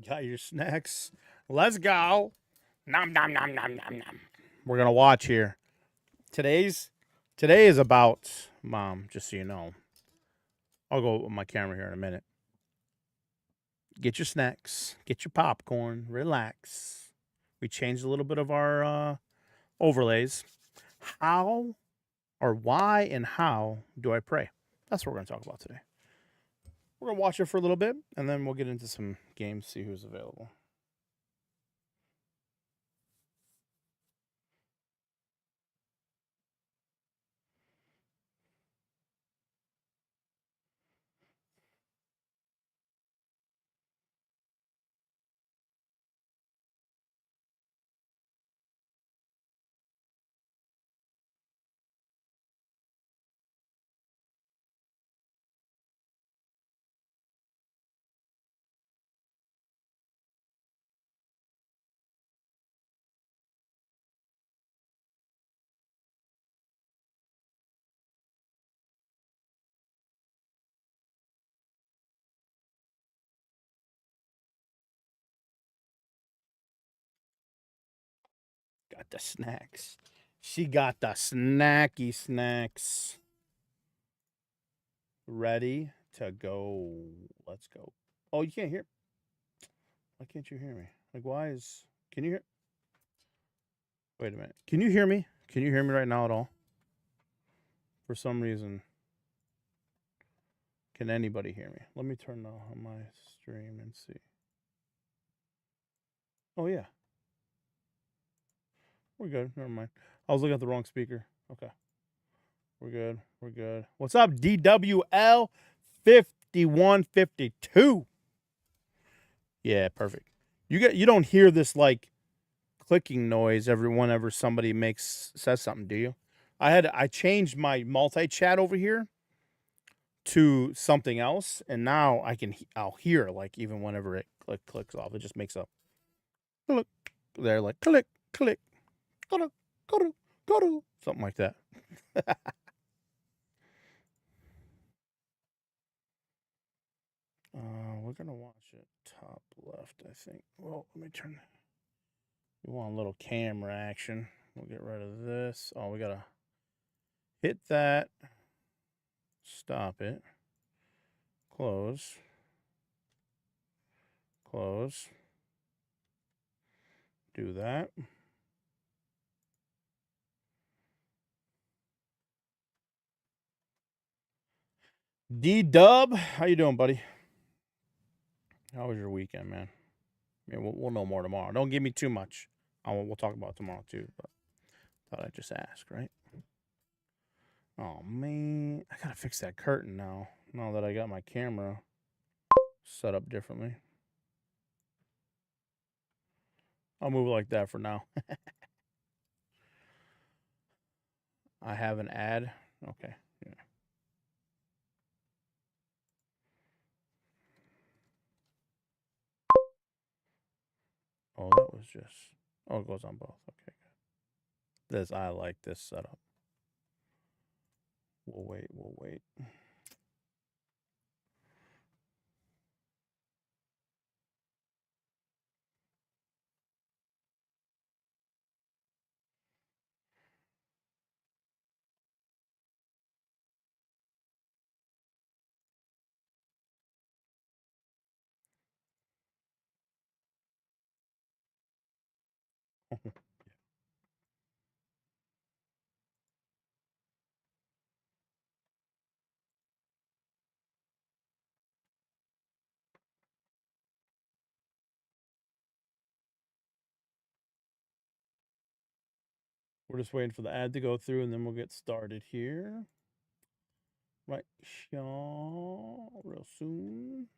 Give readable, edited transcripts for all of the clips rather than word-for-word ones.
Got your snacks. Let's go. Nom nom nom nom nom nom. We're gonna watch here. Today is about mom. Just so you know, I'll go with my camera here in a minute. Get your snacks. Get your popcorn. Relax. We changed a little bit of our overlays. How or why and how do I pray? That's what we're gonna talk about today. We're gonna watch it for a little bit, and then we'll get into some games. See who's available. Got the snacks. She got the snacky snacks. Ready to go. Let's go. Oh, you can't hear. Why can't you hear me? Like, why is. Can you hear? Wait a minute. Can you hear me? Can you hear me right now at all? For some reason, can anybody hear me? Let me turn on my stream and see. Oh, yeah. We're good. Never mind. I was looking at the wrong speaker. Okay. We're good. We're good. What's up, DWL 5152? Yeah, perfect. You don't hear this like clicking noise whenever somebody says something, do you? I changed my multi-chat over here to something else, and now I'll hear like even whenever it clicks off, it just makes a click there, like click click go to something like that. We're gonna watch it top left, I think. Well, let me turn. We want a little camera action. We'll get rid of this. Oh, we gotta hit that. Stop it. Close. Close. Do that. D-Dub, how you doing, buddy? How was your weekend, man? Yeah, we'll know more tomorrow. Don't give me too much. We'll talk about it tomorrow too. But thought I'd just ask, right? Oh man, I gotta fix that curtain now. Now that I got my camera set up differently, I'll move it like that for now. I have an ad. Okay. Yeah. Oh, that was just. Oh, it goes on both. Okay, good. I like this setup. We'll wait. We'll wait. We're just waiting for the ad to go through, and then we'll get started here. Right, y'all, real soon.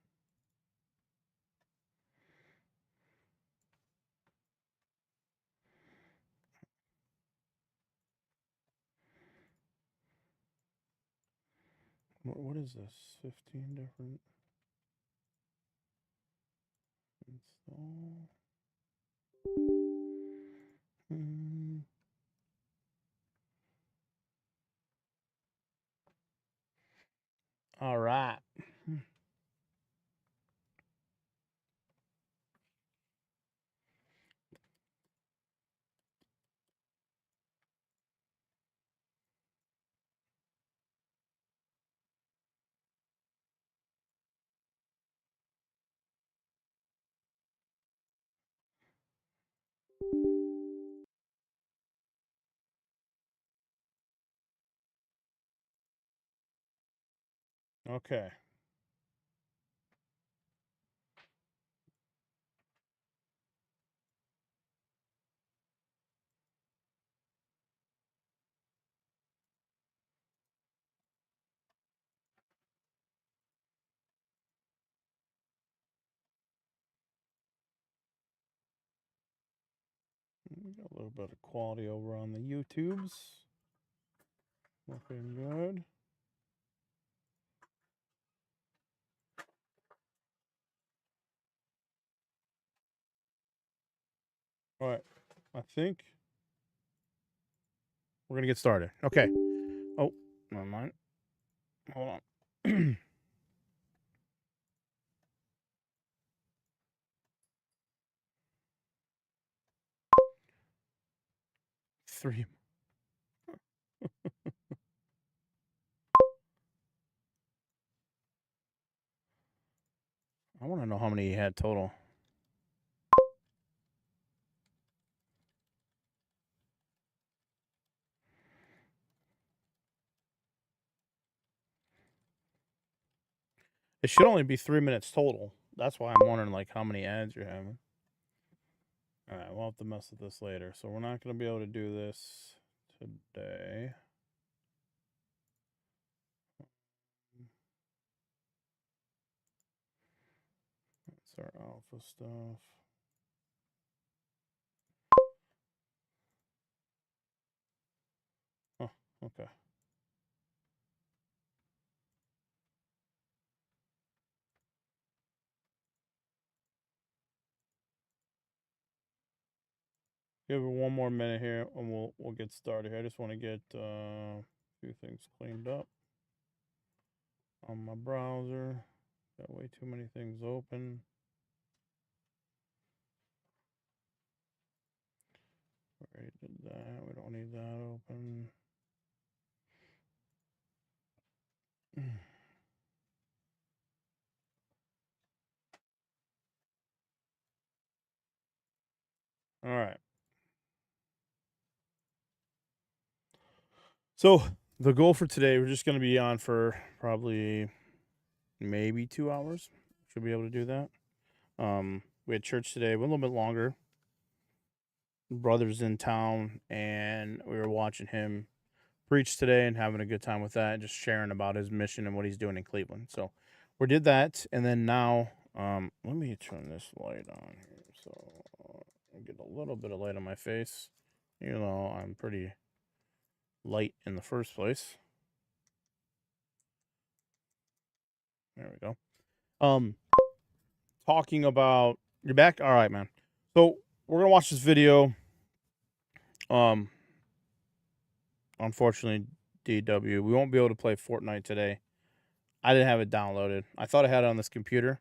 What is this? 15 different install. All right. Okay. We got a little bit of quality over on the YouTubes. Looking good. All right. I think we're going to get started. Okay. Oh, never mind. Hold on. 3. I want to know how many he had total. It should only be 3 minutes total. That's why I'm wondering, like, how many ads you're having. All right, we'll have to mess with this later. So we're not going to be able to do this today. That's our alpha stuff. Oh, okay. Give it one more minute here, and we'll get started here. I just want to get a few things cleaned up on my browser. Got way too many things open. We already did that. We don't need that open. All right. So the goal for today, we're just going to be on for probably maybe 2 hours. Should be able to do that. We had church today, a little bit longer. Brother's in town, and we were watching him preach today and having a good time with that, just sharing about his mission and what he's doing in Cleveland. So we did that, and then now, let me turn this light on here so I get a little bit of light on my face. You know, I'm pretty light in the first place. There we go. Talking about you're back. All right, man. So we're gonna watch this video. Unfortunately, DW, we won't be able to play Fortnite today. I didn't have it downloaded. I thought I had it on this computer.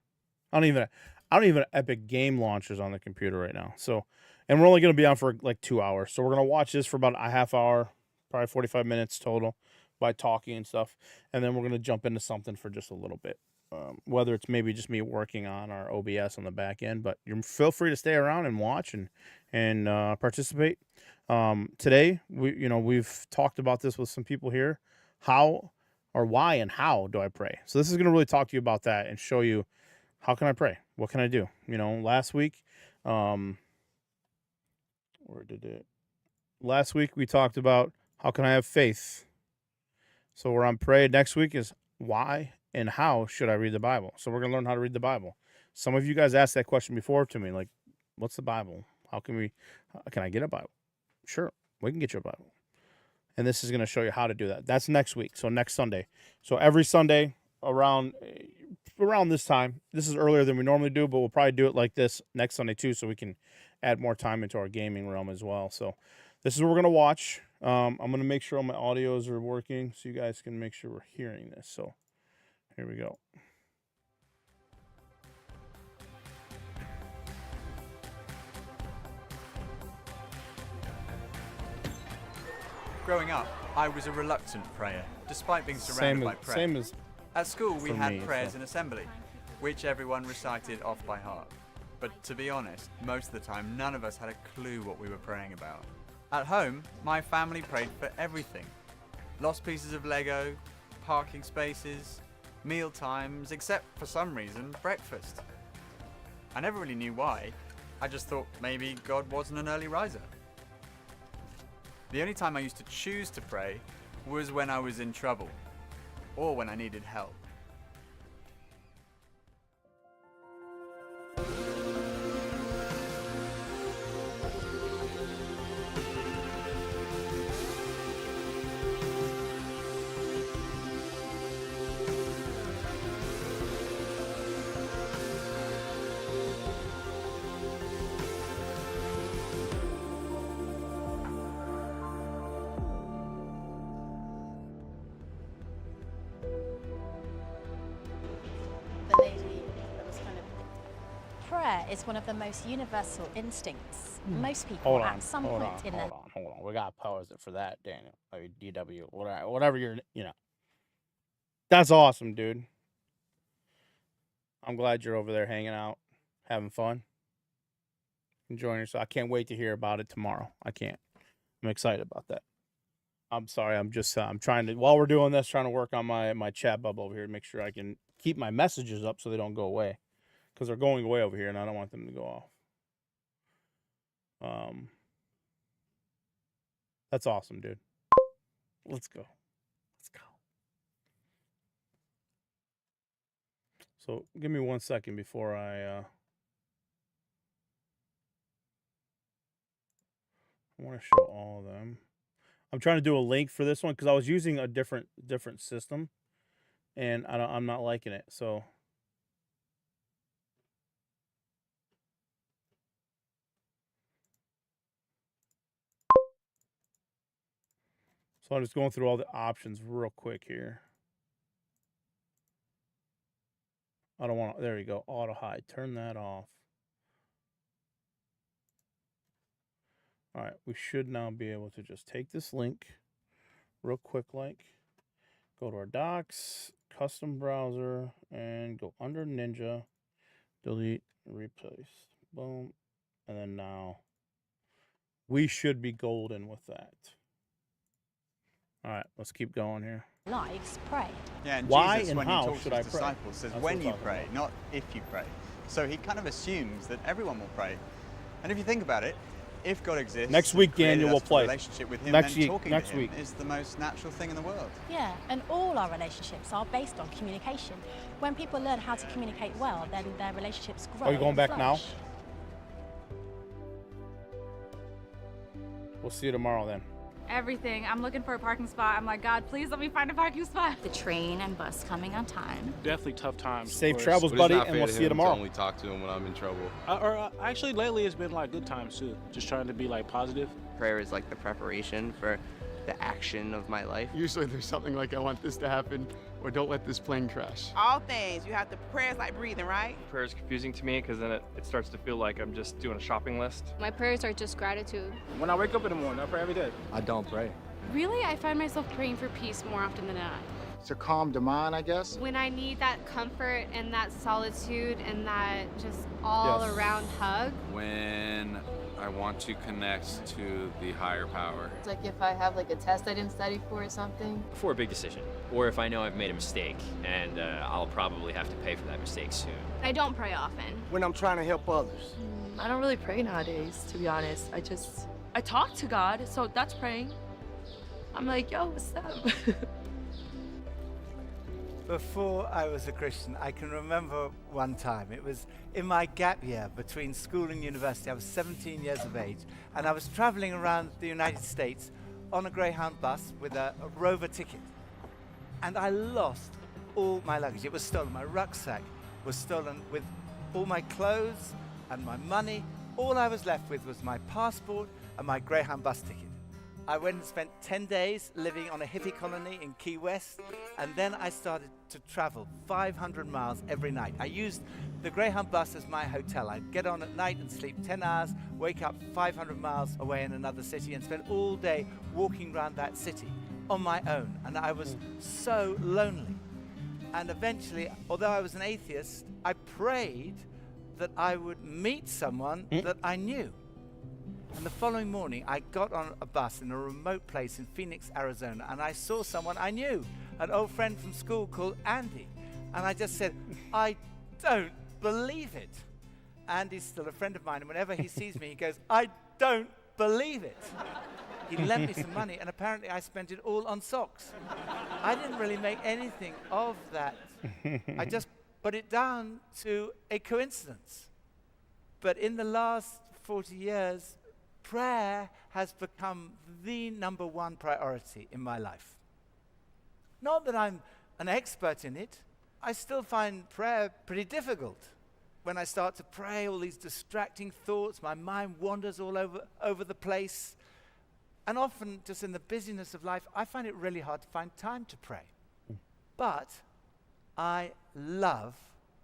I don't even have Epic Game Launchers on the computer right now. So, and we're only gonna be on for like 2 hours. So we're gonna watch this for about a half hour, probably 45 minutes total, by talking and stuff, and then we're gonna jump into something for just a little bit. Whether it's maybe just me working on our OBS on the back end, but you feel free to stay around and watch and participate. Today we've talked about this with some people here. How or why and how do I pray? So this is going to really talk to you about that and show you how can I pray? What can I do? Last week, Last week we talked about how can I have faith. So where I'm praying next week is why and how should I read the Bible? So we're going to learn how to read the Bible. Some of you guys asked that question before to me, like, what's the Bible? Can I get a Bible? Sure, we can get you a Bible. And this is going to show you how to do that. That's next week, so next Sunday. So every Sunday around this time, this is earlier than we normally do, but we'll probably do it like this next Sunday too, so we can add more time into our gaming realm as well. So this is what we're going to watch. I'm going to make sure all my audios are working so you guys can make sure we're hearing this. So here we go. Growing up, I was a reluctant prayer, despite being surrounded by prayer. At school, we had prayers in assembly, which everyone recited off by heart. But to be honest, most of the time, none of us had a clue what we were praying about. At home, my family prayed for everything. Lost pieces of Lego, parking spaces, meal times, except for some reason, breakfast. I never really knew why. I just thought maybe God wasn't an early riser. The only time I used to choose to pray was when I was in trouble, or when I needed help. The lady that was kind of... Prayer is one of the most universal instincts. Most people at some point in their... Hold on. We got to pause it for that, Daniel. Like DW, whatever you're, That's awesome, dude. I'm glad you're over there hanging out, having fun, enjoying yourself. I can't wait to hear about it tomorrow. I can't. I'm excited about that. I'm sorry. I'm trying to, while we're doing this, trying to work on my chat bubble over here to make sure I can keep my messages up so they don't go away, because they're going away over here and I don't want them to go off. That's awesome, dude. Let's go. So give me 1 second before I want to show all of them. I'm trying to do a link for this one because I was using a different system, and I'm not liking it. So I'm just going through all the options real quick here. I don't want to, there you go, auto hide. Turn that off. All right, we should now be able to just take this link real quick, go to our docs, custom browser, and go under Ninja, delete, replace, boom. And then now we should be golden with that. All right, let's keep going here. Lives pray. Yeah, and why Jesus, and when how he talks should to I his pray? disciples, says That's when what you we're pray, talking not if you pray. So he kind of assumes that everyone will pray. And if you think about it, if God exists, next week, and created Daniel will us for play. relationship with him, Next then week- talking next to him week. is the most natural thing in the world. Yeah, and all our relationships are based on communication. When people learn how to communicate well, then their relationships grow. Are you going and back now? flourish. We'll see you tomorrow then. Everything. I'm looking for a parking spot. I'm like, God, please let me find a parking spot. The train and bus coming on time. Definitely tough times. Safe travels, buddy, and we'll see you tomorrow. Only talk to him when I'm in trouble. Actually, lately it's been like good times too. Just trying to be like positive. Prayer is like the preparation for the action of my life. Usually there's something like, I want this to happen, or don't let this plane crash. All things, you have to, prayer is like breathing, right? Prayer is confusing to me because then it starts to feel like I'm just doing a shopping list. My prayers are just gratitude. When I wake up in the morning, I pray every day. I don't pray. Really, I find myself praying for peace more often than not. To calm the mind, I guess. When I need that comfort and that solitude and that just all around hug. When I want to connect to the higher power. It's like if I have like a test I didn't study for or something. Before a big decision, or if I know I've made a mistake and I'll probably have to pay for that mistake soon. I don't pray often. When I'm trying to help others. I don't really pray nowadays, to be honest. I talk to God, so that's praying. I'm like, yo, what's up? Before I was a Christian, I can remember one time. It was in my gap year between school and university. I was 17 years of age, and I was traveling around the United States on a Greyhound bus with a Rover ticket. And I lost all my luggage. It was stolen. My rucksack was stolen with all my clothes and my money. All I was left with was my passport and my Greyhound bus ticket. I went and spent 10 days living on a hippie colony in Key West, and then I started to travel 500 miles every night. I used the Greyhound bus as my hotel. I'd get on at night and sleep 10 hours, wake up 500 miles away in another city, and spend all day walking around that city on my own. And I was so lonely. And eventually, although I was an atheist, I prayed that I would meet someone that I knew. And the following morning, I got on a bus in a remote place in Phoenix, Arizona, and I saw someone I knew, an old friend from school called Andy. And I just said, I don't believe it. Andy's still a friend of mine, and whenever he sees me, he goes, I don't believe it. He lent me some money, and apparently I spent it all on socks. I didn't really make anything of that. I just put it down to a coincidence. But in the last 40 years, prayer has become the number one priority in my life. Not that I'm an expert in it. I still find prayer pretty difficult. When I start to pray, all these distracting thoughts, my mind wanders all over the place. And often, just in the busyness of life, I find it really hard to find time to pray. But I love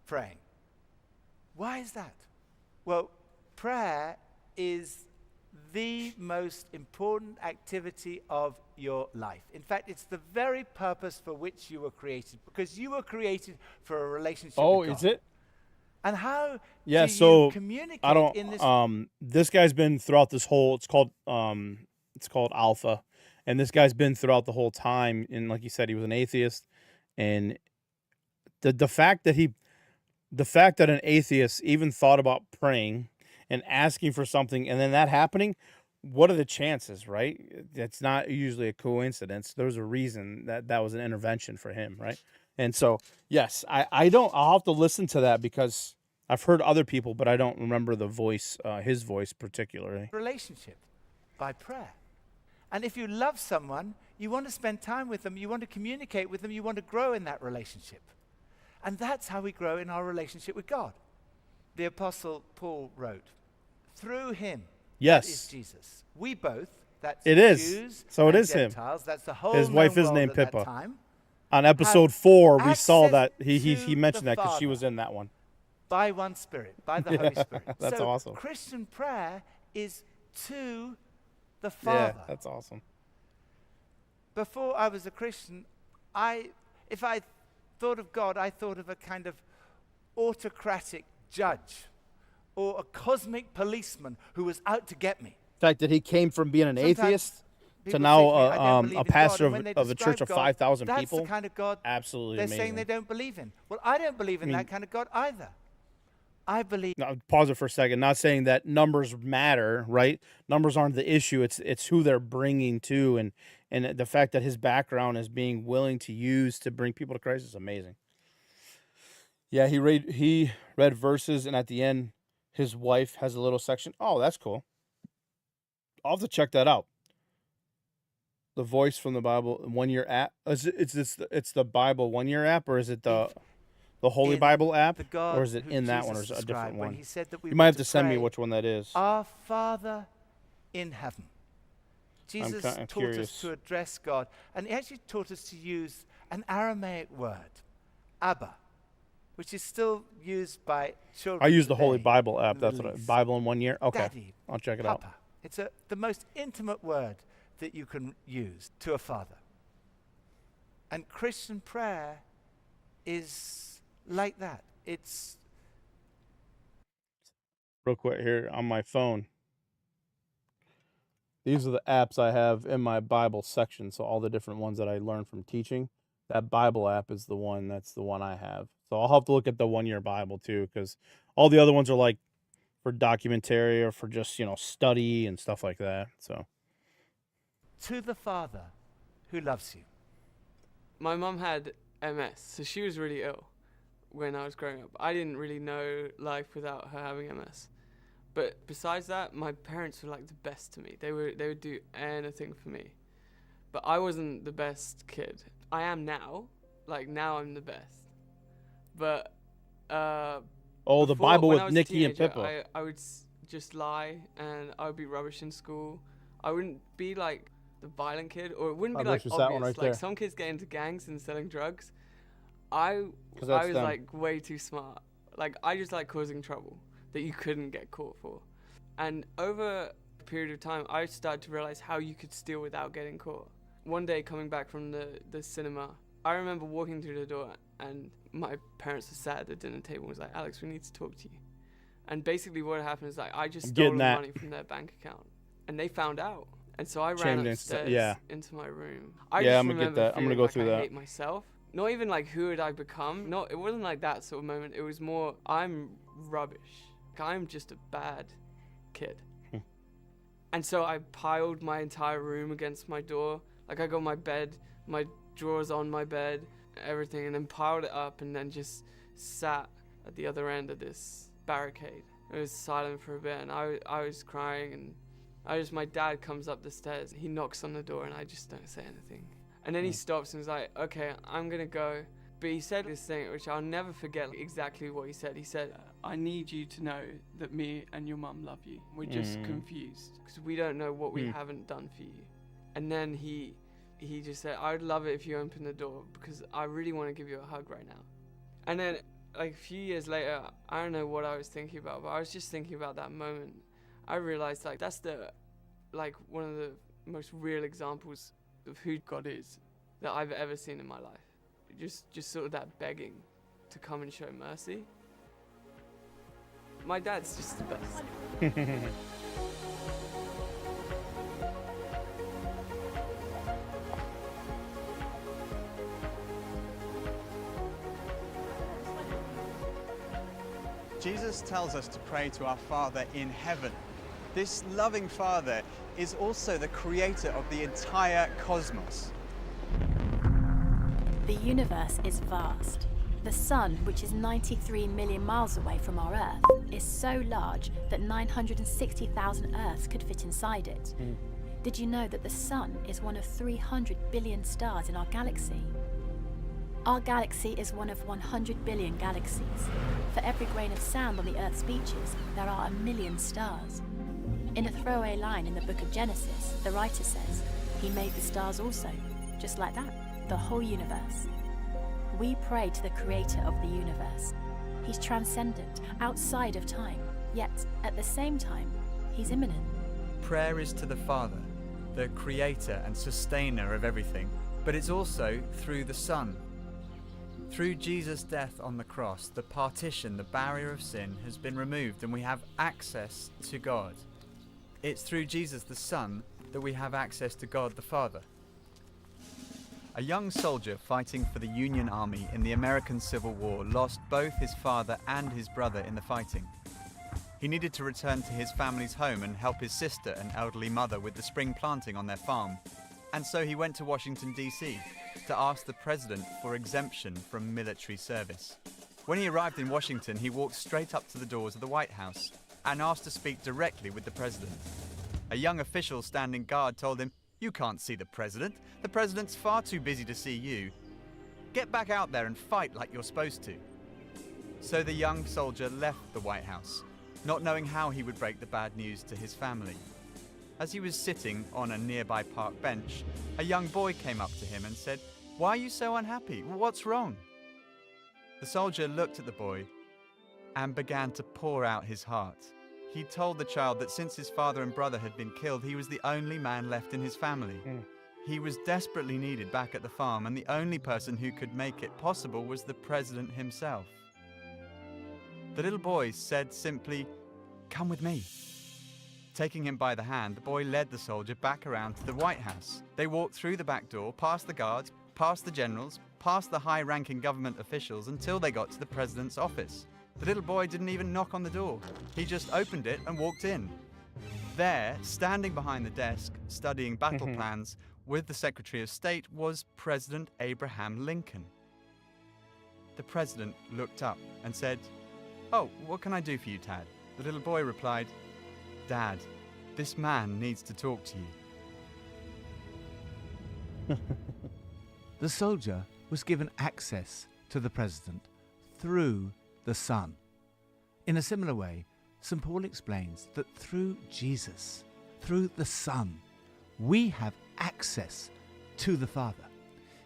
praying. Why is that? Well, prayer is the most important activity of your life. In fact, it's the very purpose for which you were created, because you were created for a relationship with God. Is it? And how do so you communicate I don't, in this? This guy's been throughout this whole, it's called Alpha. And this guy's been throughout the whole time. And like you said, he was an atheist. And the fact that an atheist even thought about praying and asking for something and then that happening, what are the chances, right? It's not usually a coincidence. There's a reason that was an intervention for him, right? And so, yes, I'll have to listen to that because I've heard other people, but I don't remember the voice, his voice particularly. Relationship by prayer. And if you love someone, you want to spend time with them, you want to communicate with them, you want to grow in that relationship. And that's how we grow in our relationship with God. The Apostle Paul wrote, through him, yes, that is Jesus. We both, that's it is. Jews so it and is Gentiles, him. That's the whole his wife is world named at that Pippa. time, on episode 4, we saw that to he mentioned the that because she Father was in that one. by one Spirit, by the Holy Spirit. That's so awesome. Christian prayer is to the Father. Yeah, that's awesome. Before I was a Christian, if I thought of God, I thought of a kind of autocratic judge or a cosmic policeman who was out to get me. The fact that he came from being an Sometimes atheist to people now say to me, "I don't believe a in pastor God," and when of they a church describe of God, 5,000 that's people. the kind of God Absolutely they're amazing. saying they don't believe in. Well, I don't believe in that kind of God either. I believe. Now, pause it for a second. Not saying that numbers matter, right? Numbers aren't the issue. It's who they're bringing to, and the fact that his background is being willing to use to bring people to Christ is amazing. Yeah, he read verses, and at the end, his wife has a little section. Oh, that's cool. I'll have to check that out. The Voice from the Bible 1 Year app. It's the Bible 1 Year app, or is it the Holy Bible app, or is it in that one, or is it a different one? He said that we you might have were to send me pray, which one that is. Our Father in heaven. Jesus taught curious. us to address God, and he actually taught us to use an Aramaic word, Abba, which is still used by children. I use the Holy today Bible app. in That's the what Middle Bible in 1 Year. Okay, Daddy, I'll check it Papa. out. It's the most intimate word that you can use to a father. And Christian prayer is like that. It's Real quick here on my phone. These are the apps I have in my Bible section. So all the different ones that I learned from teaching. That Bible app is the one I have. So I'll have to look at the 1 Year Bible too, because all the other ones are like for documentary or for just, study and stuff like that. So to the Father who loves you. My mum had MS, so she was really ill when I was growing up. I didn't really know life without her having MS. But besides that, my parents were like the best to me. They would do anything for me. But I wasn't the best kid. I am now. Like now I'm the best. But the Bible with Nikki and Pippa. I would just lie and I would be rubbish in school. I wouldn't be like the violent kid, or it wouldn't be like obvious. That one right like there. Some kids get into gangs and selling drugs. I was them. like way too smart. Like I just like causing trouble that you couldn't get caught for. And over a period of time, I started to realize how you could steal without getting caught. One day coming back from the cinema, I remember walking through the door and my parents were sat at the dinner table and was like, Alex, we need to talk to you. And basically what happened is like I just stole the money from their bank account and they found out. And so I ran upstairs into my room. I just I'm gonna get that. I'm gonna go through I that. hate myself Not even like who would I become. No, it wasn't like that sort of moment. It was more, I'm rubbish. I'm just a bad kid. And so I piled my entire room against my door. Like I got my bed, my drawers on my bed, everything, and then piled it up and then just sat at the other end of this barricade. It was silent for a bit and I was crying, and my dad comes up the stairs. He knocks on the door and I just don't say anything. And then he stops and was like, okay, I'm gonna go. But he said this thing, which I'll never forget exactly what he said. He said, I need you to know that me and your mum love you. We're just confused because we don't know what we haven't done for you. And then he just said, I would love it if you open the door because I really want to give you a hug right now. And then like a few years later, I don't know what I was thinking about, but I was just thinking about that moment. I realized like that's one of the most real examples of who God is that I've ever seen in my life. Just sort of that begging to come and show mercy. My dad's just the best. Jesus tells us to pray to our Father in heaven. This loving Father is also the creator of the entire cosmos. The universe is vast. The sun, which is 93 million miles away from our Earth, is so large that 960,000 Earths could fit inside it. Did you know that the sun is one of 300 billion stars in our galaxy? Our galaxy is one of 100 billion galaxies. For every grain of sand on the Earth's beaches, there are 1 million stars. In a throwaway line in the book of Genesis, the writer says, He made the stars also, just like that. The whole universe. We pray to the creator of the universe. He's transcendent, outside of time, yet at the same time, he's immanent. Prayer is to the Father, the creator and sustainer of everything, but it's also through the Son. Through Jesus' death on the cross, the partition, the barrier of sin has been removed and we have access to God. It's through Jesus the Son that we have access to God the Father. A young soldier fighting for the Union Army in the American Civil War lost both his father and his brother in the fighting. He needed to return to his family's home and help his sister and elderly mother with the spring planting on their farm. And so he went to Washington, D.C. to ask the president for exemption from military service. When he arrived in Washington, he walked straight up to the doors of the White House and asked to speak directly with the president. A young official standing guard told him, "You can't see the president. The president's far too busy to see you. Get back out there and fight like you're supposed to." So the young soldier left the White House, not knowing how he would break the bad news to his family. As he was sitting on a nearby park bench, a young boy came up to him and said, "Why are you so unhappy? What's wrong?" The soldier looked at the boy and began to pour out his heart. He told the child that since his father and brother had been killed, he was the only man left in his family. He was desperately needed back at the farm, and the only person who could make it possible was the president himself. The little boy said simply, "Come with me." Taking him by the hand, the boy led the soldier back around to the White House. They walked through the back door, past the guards, past the generals, past the high-ranking government officials until they got to the president's office. The little boy didn't even knock on the door. He just opened it and walked in. There, standing behind the desk, studying battle plans with the Secretary of State, was President Abraham Lincoln. The president looked up and said, "Oh, what can I do for you, Tad?" The little boy replied, "Dad, this man needs to talk to you." The soldier was given access to the president through the Son. In a similar way, St. Paul explains that through Jesus, through the Son, we have access to the Father.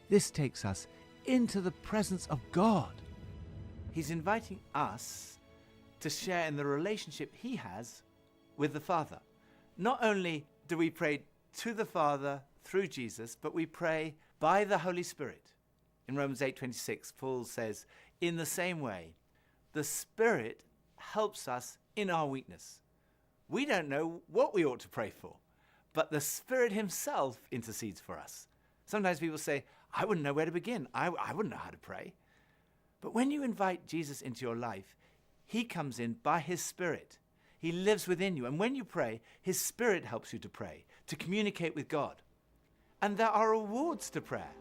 This takes us into the presence of God. He's inviting us to share in the relationship he has with the Father. Not only do we pray to the Father through Jesus, but we pray by the Holy Spirit. In Romans 8:26, Paul says, "In the same way, the Spirit helps us in our weakness." We don't know what we ought to pray for, but the Spirit himself intercedes for us. Sometimes people say, I wouldn't know where to begin. I wouldn't know how to pray. But when you invite Jesus into your life, he comes in by his Spirit. He lives within you. And when you pray, his Spirit helps you to pray, to communicate with God. And there are rewards to prayer.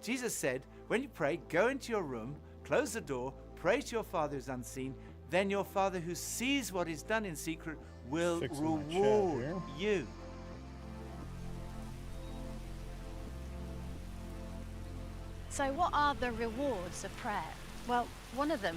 Jesus said, when you pray, go into your room, close the door, pray to your Father who's unseen, then your Father who sees what is done in secret will reward you. So what are the rewards of prayer? Well, one of them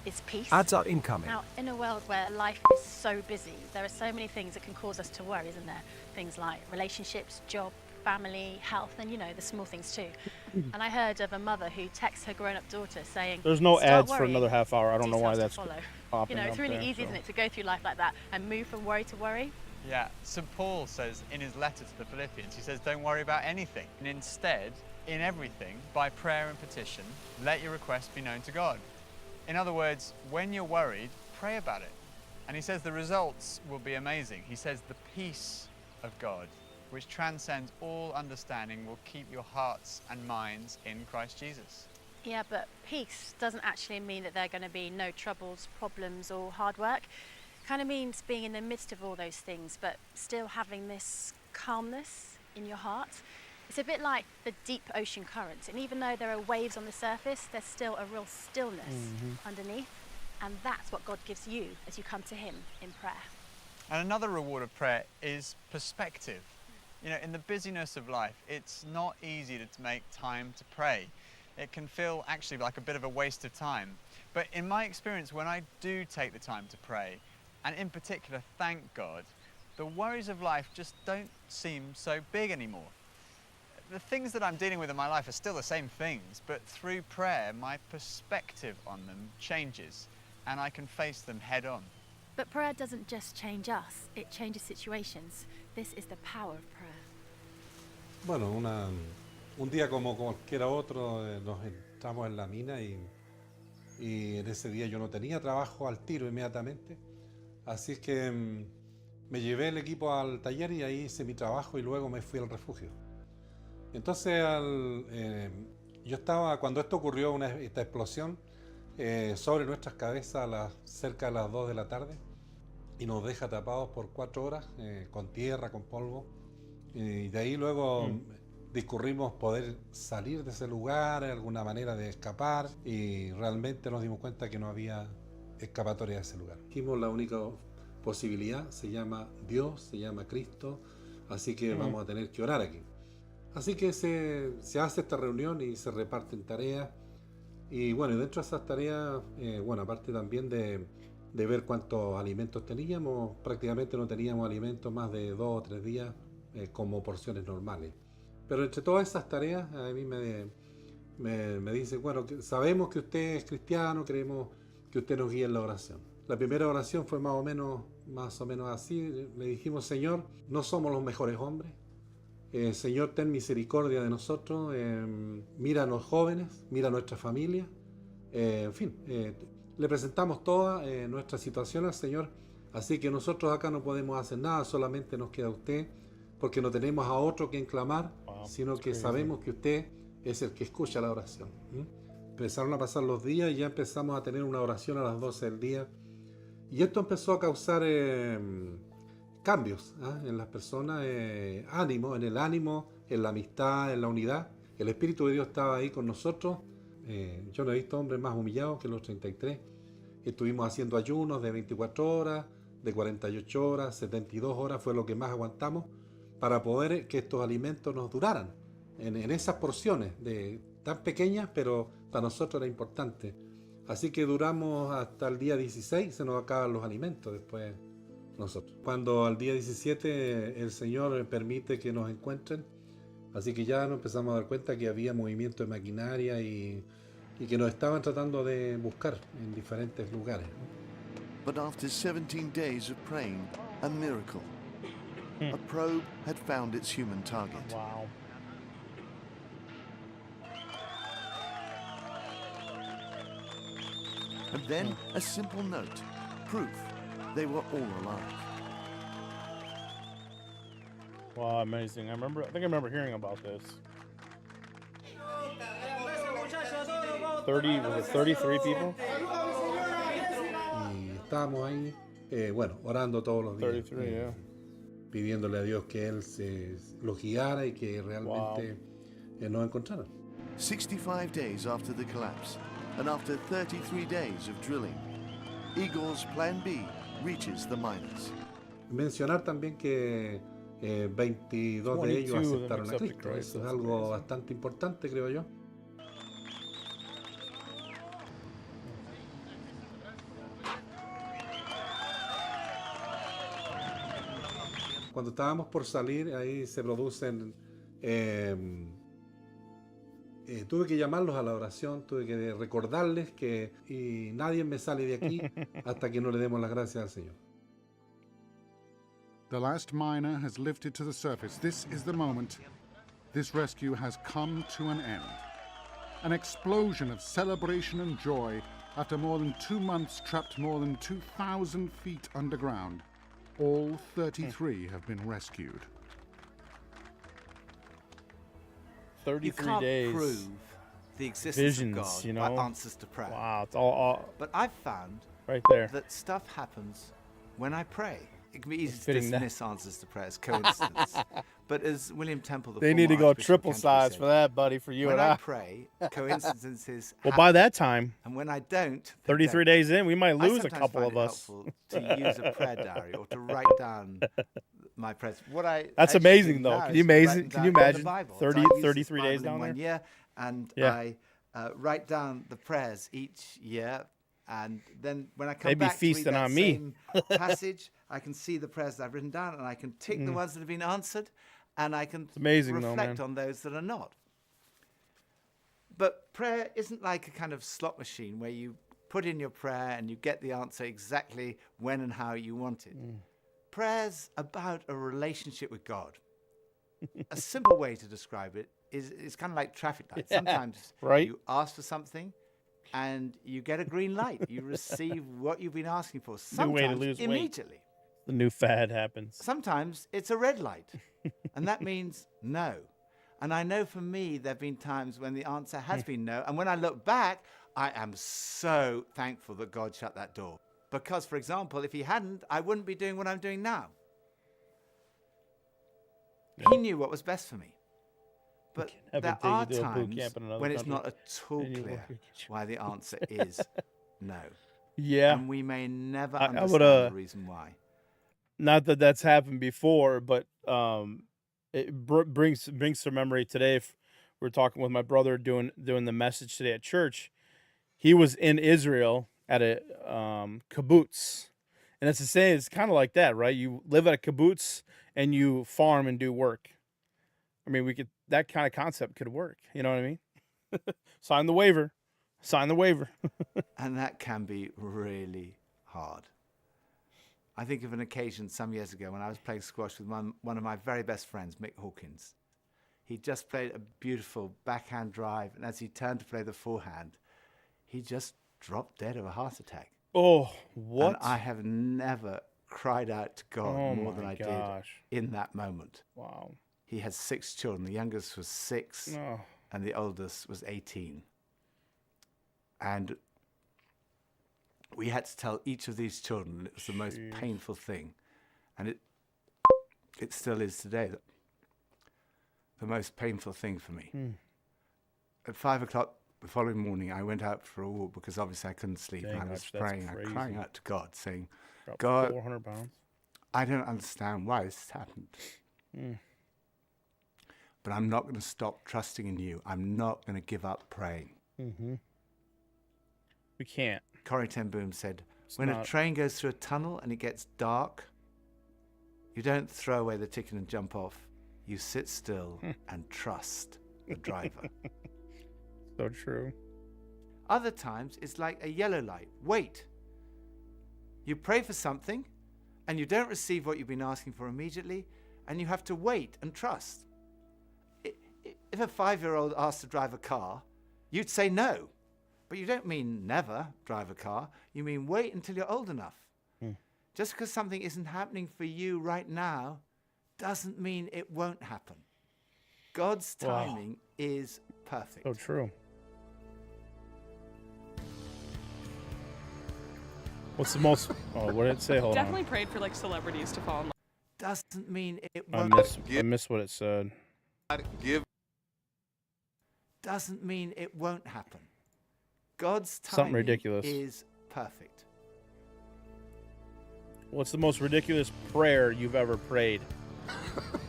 is peace. Ads are incoming. Now, in a world where life is so busy, there are so many things that can cause us to worry, isn't there? Things like relationships, job, family, health, and the small things too. And I heard of a mother who texts her grown-up daughter saying, there's no "Start ads for worrying, another half hour. I don't know why details that's to follow." popping up It's really there, easy, isn't it, to go through life like that and move from worry to worry? Yeah, St. Paul says in his letter to the Philippians, he says, don't worry about anything. And instead, in everything, by prayer and petition, let your requests be known to God. In other words, when you're worried, pray about it. And he says the results will be amazing. He says the peace of God, which transcends all understanding, will keep your hearts and minds in Christ Jesus. Yeah, but peace doesn't actually mean that there are going to be no troubles, problems, or hard work. It kind of means being in the midst of all those things, but still having this calmness in your heart. It's a bit like the deep ocean currents, and even though there are waves on the surface, there's still a real stillness underneath, and that's what God gives you as you come to him in prayer. And another reward of prayer is perspective. In the busyness of life, it's not easy to make time to pray. It can feel actually like a bit of a waste of time. But in my experience, when I do take the time to pray, and in particular thank God, the worries of life just don't seem so big anymore. The things that I'm dealing with in my life are still the same things, but through prayer, my perspective on them changes, and I can face them head on. But prayer doesn't just change us, it changes situations. This is the power of prayer. Bueno, un día como cualquiera otro, nos entramos en la mina y en ese día yo no tenía trabajo al tiro inmediatamente, así es que me llevé el equipo al taller y ahí hice mi trabajo y luego me fui al refugio. Entonces yo estaba, cuando esto ocurrió, esta explosión sobre nuestras cabezas cerca de las 2 de la tarde y nos deja tapados por 4 horas con tierra, con polvo, y de ahí luego discurrimos poder salir de ese lugar, alguna manera de escapar, y realmente nos dimos cuenta que no había escapatoria de ese lugar. Dijimos, la única posibilidad se llama Dios, se llama Cristo, así que vamos a tener que orar aquí. Así que se hace esta reunión y se reparten tareas. Y bueno, dentro de esas tareas, aparte también de ver cuántos alimentos teníamos, prácticamente no teníamos alimentos más de 2 o 3 días como porciones normales. Pero entre todas esas tareas, a mí me dice, bueno, sabemos que usted es cristiano, queremos que usted nos guíe en la oración. La primera oración fue más o menos así. Le dijimos, Señor, no somos los mejores hombres. Señor, ten misericordia de nosotros, mira a los jóvenes, mira a nuestra familia, en fin, le presentamos toda nuestra situación al Señor, así que nosotros acá no podemos hacer nada, solamente nos queda usted, porque no tenemos a otro quien clamar, sino que sabemos que usted es el que escucha la oración. Empezaron a pasar los días y ya empezamos a tener una oración a las 12 del día, y esto empezó a causar cambios en las personas, ánimo, en la amistad, en la unidad. El Espíritu de Dios estaba ahí con nosotros. Yo no he visto hombres más humillados que los 33. Estuvimos haciendo ayunos de 24 horas, de 48 horas, 72 horas, fue lo que más aguantamos para poder que estos alimentos nos duraran en esas porciones tan pequeñas, pero para nosotros era importante. Así que duramos hasta el día 16, se nos acaban los alimentos después. Nosotros. Cuando al día 17 el Señor permite que nos encuentren, así que ya nos empezamos a dar cuenta que había movimiento de maquinaria y que nos estaban tratando de buscar en diferentes lugares. But after 17 days of praying, a miracle. A probe had found its human target. Wow. And then a simple note, proof they were all alive. Wow, amazing. I think I remember hearing about this. Was it 33 people? Y estábamos ahí, bueno, orando todos los días. 33, yeah. Pidiéndole a Dios que Él los guiara y que realmente nos encontrara. 65 days after the collapse, and after 33 days of drilling, Igor's Plan B reaches the miners. Mencionar también que 22 de ellos aceptaron a Cristo. Eso es algo bastante importante, creo yo. Cuando estábamos por salir, ahí se producen... tuve que llamarlos a la oración, tuve que recordarles que y nadie me sale de aquí hasta que no le demos las gracias al Señor. The last miner has lifted to the surface. This is the moment. This rescue has come to an end. An explosion of celebration and joy after more than 2 months trapped more than 2,000 feet underground. All 33 have been rescued. 33 you can't days. prove the existence Visions, of God you by know? answers to prayer. Wow, it's all But I've found right there. that stuff happens when I pray. It can be easy to Fitting that. dismiss answers to prayer as coincidence. But as William Temple, the They need to former go Archbishop triple of Canterbury size said, for that, buddy, for you when and I I. pray, coincidences Well, happen. by that time, And when I don't, they 33 don't. days in, we might I lose a sometimes couple find of it us. helpful to use a prayer diary or to write down my prayers. What I That's actually amazing, do though. now Can is you to write imagine? them Can you down in the imagine Bible. 30, So I use 33 this days Bible down in there? 1 year, and Yeah. I write down the prayers each year. And then when I come They'd be back to read feasting that on me. same passage, I can see the prayers that I've written down, and I can tick the ones that have been answered, and I can amazing, though, reflect man. on those that are not. But prayer isn't like a kind of slot machine where you put in your prayer and you get the answer exactly when and how you want it. Prayer's about a relationship with God. A simple way to describe it is it's kind of like traffic lights. Yeah, Sometimes right? you ask for something and you get a green light. You receive what you've been asking for. New way to Sometimes lose weight. immediately. The new fad happens. Sometimes it's a red light, and that means no. And I know for me, there have been times when the answer has been no. And when I look back, I am so thankful that God shut that door. Because, for example, if he hadn't, I wouldn't be doing what I'm doing now. He knew what was best for me. But there are times when it's not at all clear why the answer is no. Yeah. And we may never I understand would, the reason why. Not that that's happened before, but it brings to memory today. If we're talking with my brother doing the message today at church, he was in Israel at a kibbutz, and it's the same. It's kind of like that, right? You live at a kibbutz and you farm and do work. I mean, that kind of concept could work. You know what I mean? Sign the waiver. Sign the waiver. And that can be really hard. I think of an occasion some years ago when I was playing squash with one of my very best friends, Mick Hawkins. He just played a beautiful backhand drive, and as he turned to play the forehand, he just dropped dead of a heart attack. Oh, what? And I have never cried out to God more than I did in that moment. Wow. He had 6 children. The youngest was 6, and the oldest was 18. And we had to tell each of these children it was the most painful thing. And it still is today, the most painful thing for me. At 5 o'clock the following morning, I went out for a walk because obviously I couldn't sleep. Dang, and I was that's praying, crazy. crying out to God, saying, Dropped God, 400 pounds. I don't understand why this has happened. But I'm not going to stop trusting in you. I'm not going to give up praying. Mm-hmm. We can't. Corrie ten Boom said, when a train goes through a tunnel and it gets dark, you don't throw away the ticket and jump off. You sit still and trust the driver. So true. Other times, it's like a yellow light. Wait. You pray for something, and you don't receive what you've been asking for immediately, and you have to wait and trust. If a 5-year-old asked to drive a car, you'd say no. But you don't mean never drive a car. You mean wait until you're old enough. Just because something isn't happening for you right now doesn't mean it won't happen. God's timing is perfect. So true. What's the most? Oh, what did it say? Hold Definitely on. prayed for like celebrities to fall in love. Doesn't mean it I won't. missed what it said. Doesn't mean it won't happen. God's timing Something ridiculous. is perfect. What's the most ridiculous prayer you've ever prayed?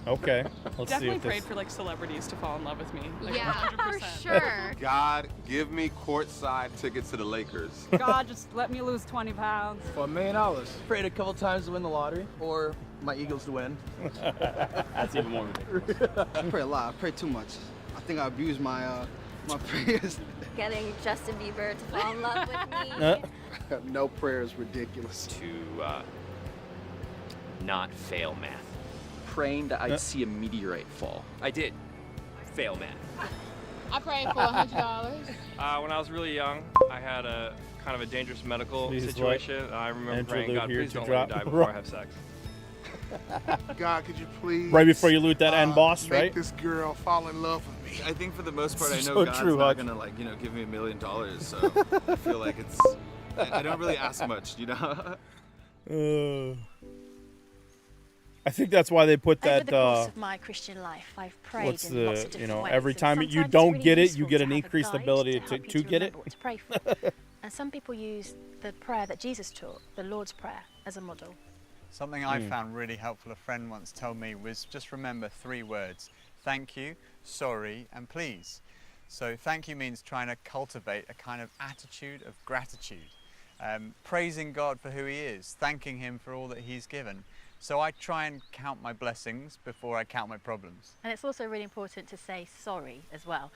Okay, let's Definitely see. If prayed for like celebrities to fall in love with me. Like, Yeah, 100%. for sure. God, give me courtside tickets to the Lakers. God, just let me lose 20 pounds. For $1 million. Prayed a couple times to win the lottery or my Eagles to win. That's even more ridiculous. I pray a lot. I pray too much. I think I abuse my my prayers. Getting Justin Bieber to fall in love with me. No prayer is ridiculous. To not fail math. Praying that I'd see a meteorite fall. I did. Fail math. I prayed for $100. When I was really young, I had a kind of a dangerous medical Please, situation. I remember praying, interlude God, here please to don't let me drop- die before I have sex. God, could you please? Right before you loot that end boss, make right? this girl fall in love with me. I think for the most part, I know So God's true, not Hutch. gonna give me $1 million. So I feel like it's. I don't really ask much, I think that's why they put Over that. the course of my Christian life, I've prayed What's in lots the of different ways. every and time you sometimes don't it's get really it, you useful get to an have a increased guide ability help you to get it. remember what to pray for. And some people use the prayer that Jesus taught, the Lord's Prayer, as a model. Something I found really helpful, a friend once told me, was just remember 3 words: thank you, sorry, and please. So thank you means trying to cultivate a kind of attitude of gratitude, praising God for who he is, thanking him for all that he's given. So I try and count my blessings before I count my problems. And it's also really important to say sorry as well.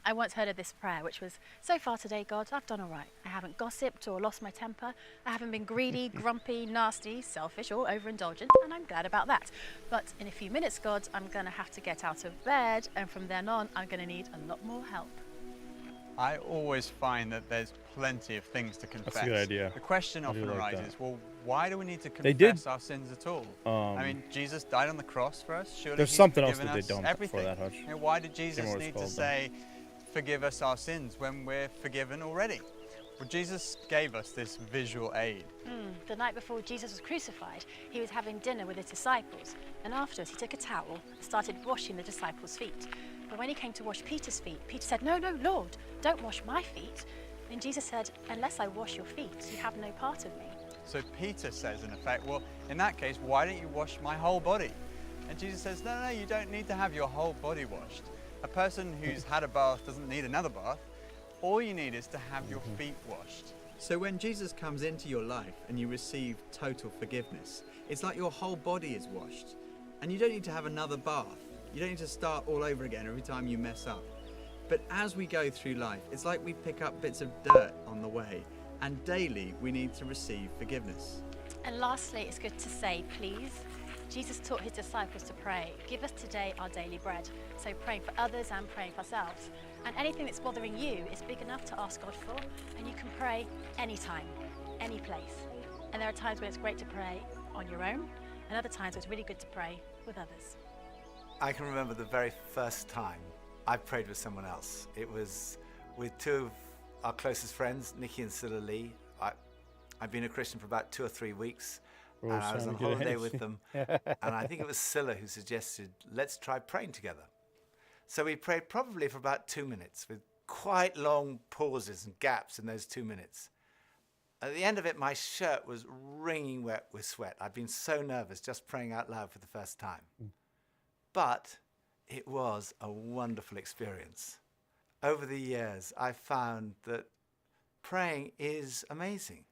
I once heard of this prayer, which was, so far today, God, I've done all right. I haven't gossiped or lost my temper. I haven't been greedy, grumpy, nasty, selfish, or overindulgent, and I'm glad about that. But in a few minutes, God, I'm going to have to get out of bed, and from then on, I'm going to need a lot more help. I always find that there's plenty of things to confess. That's a good idea. The question I do often like arises, that. well, why do we need to They did- confess our sins at all? I mean, Jesus died on the cross for us. Surely There's he's something else forgiven that they us don't everything. for that, Hutch. You know, why did Can't Jesus remember what need it's to called, say, forgive us our sins, when we're forgiven already? Well, Jesus gave us this visual aid. The night before Jesus was crucified, he was having dinner with his disciples, and afterwards he took a towel and started washing the disciples' feet. But when he came to wash Peter's feet, Peter said, no, no, Lord, don't wash my feet. And Jesus said, unless I wash your feet, you have no part of me. So Peter says, in effect, well, in that case, why don't you wash my whole body? And Jesus says, no, no, you don't need to have your whole body washed. A person who's had a bath doesn't need another bath. All you need is to have your feet washed. So when Jesus comes into your life and you receive total forgiveness, it's like your whole body is washed. And you don't need to have another bath. You don't need to start all over again every time you mess up. But as we go through life, it's like we pick up bits of dirt on the way, and daily we need to receive forgiveness. And lastly, it's good to say, please. Jesus taught his disciples to pray, give us today our daily bread. So praying for others and praying for ourselves. And anything that's bothering you is big enough to ask God for, and you can pray anytime, any place. And there are times when it's great to pray on your own, and other times it's really good to pray with others. I can remember the very first time I prayed with someone else. It was with 2 of our closest friends, Nikki and Silla Lee. I'd been a Christian for about 2 or 3 weeks, and I was on holiday with them. And I think it was Silla who suggested, let's try praying together. So we prayed probably for about 2 minutes, with quite long pauses and gaps in those 2 minutes. At the end of it, my shirt was wringing wet with sweat. I'd been so nervous just praying out loud for the first time. But it was a wonderful experience. Over the years, I found that praying is amazing.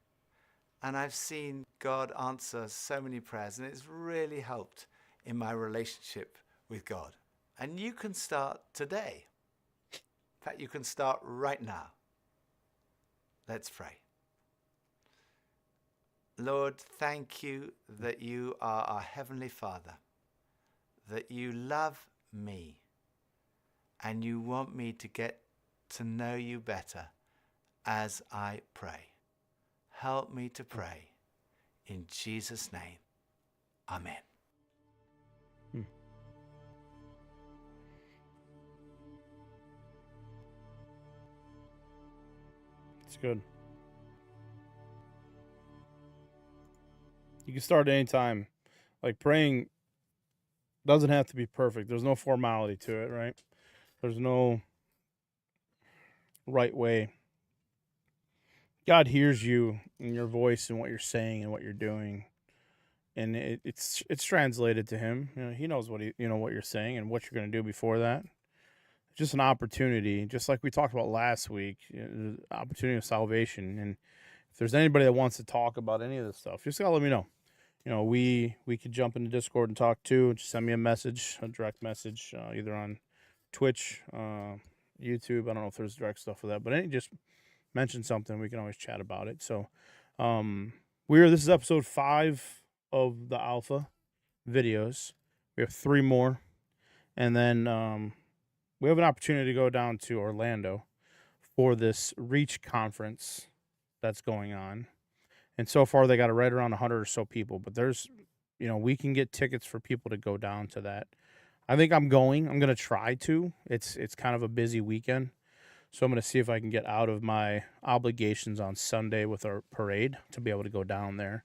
And I've seen God answer so many prayers, and it's really helped in my relationship with God. And you can start today. In fact, you can start right now. Let's pray. Lord, thank you that you are our Heavenly Father, that you love me, and you want me to get to know you better as I pray. Help me to pray. In Jesus' name, amen. It's good. You can start anytime. Like, praying doesn't have to be perfect. There's no formality to it, right? There's no right way. God hears you and your voice and what you're saying and what you're doing, and it's translated to Him. You know, He knows what what you're saying and what you're going to do before that. It's just an opportunity, just like we talked about last week. The opportunity of salvation, and if there's anybody that wants to talk about any of this stuff, just gotta let me know. You know, we could jump into Discord and talk too. Just send me a message, a direct message, either on Twitch, YouTube. I don't know if there's direct stuff for that, but just mention something. We can always chat about it. So, this is episode 5 of the alpha videos. We have 3 more, and then we have an opportunity to go down to Orlando for this Reach conference that's going on. And so far, they got right around 100 or so people. But there's, we can get tickets for people to go down to that. I think I'm going. I'm going to try to. It's kind of a busy weekend. So I'm going to see if I can get out of my obligations on Sunday with our parade to be able to go down there.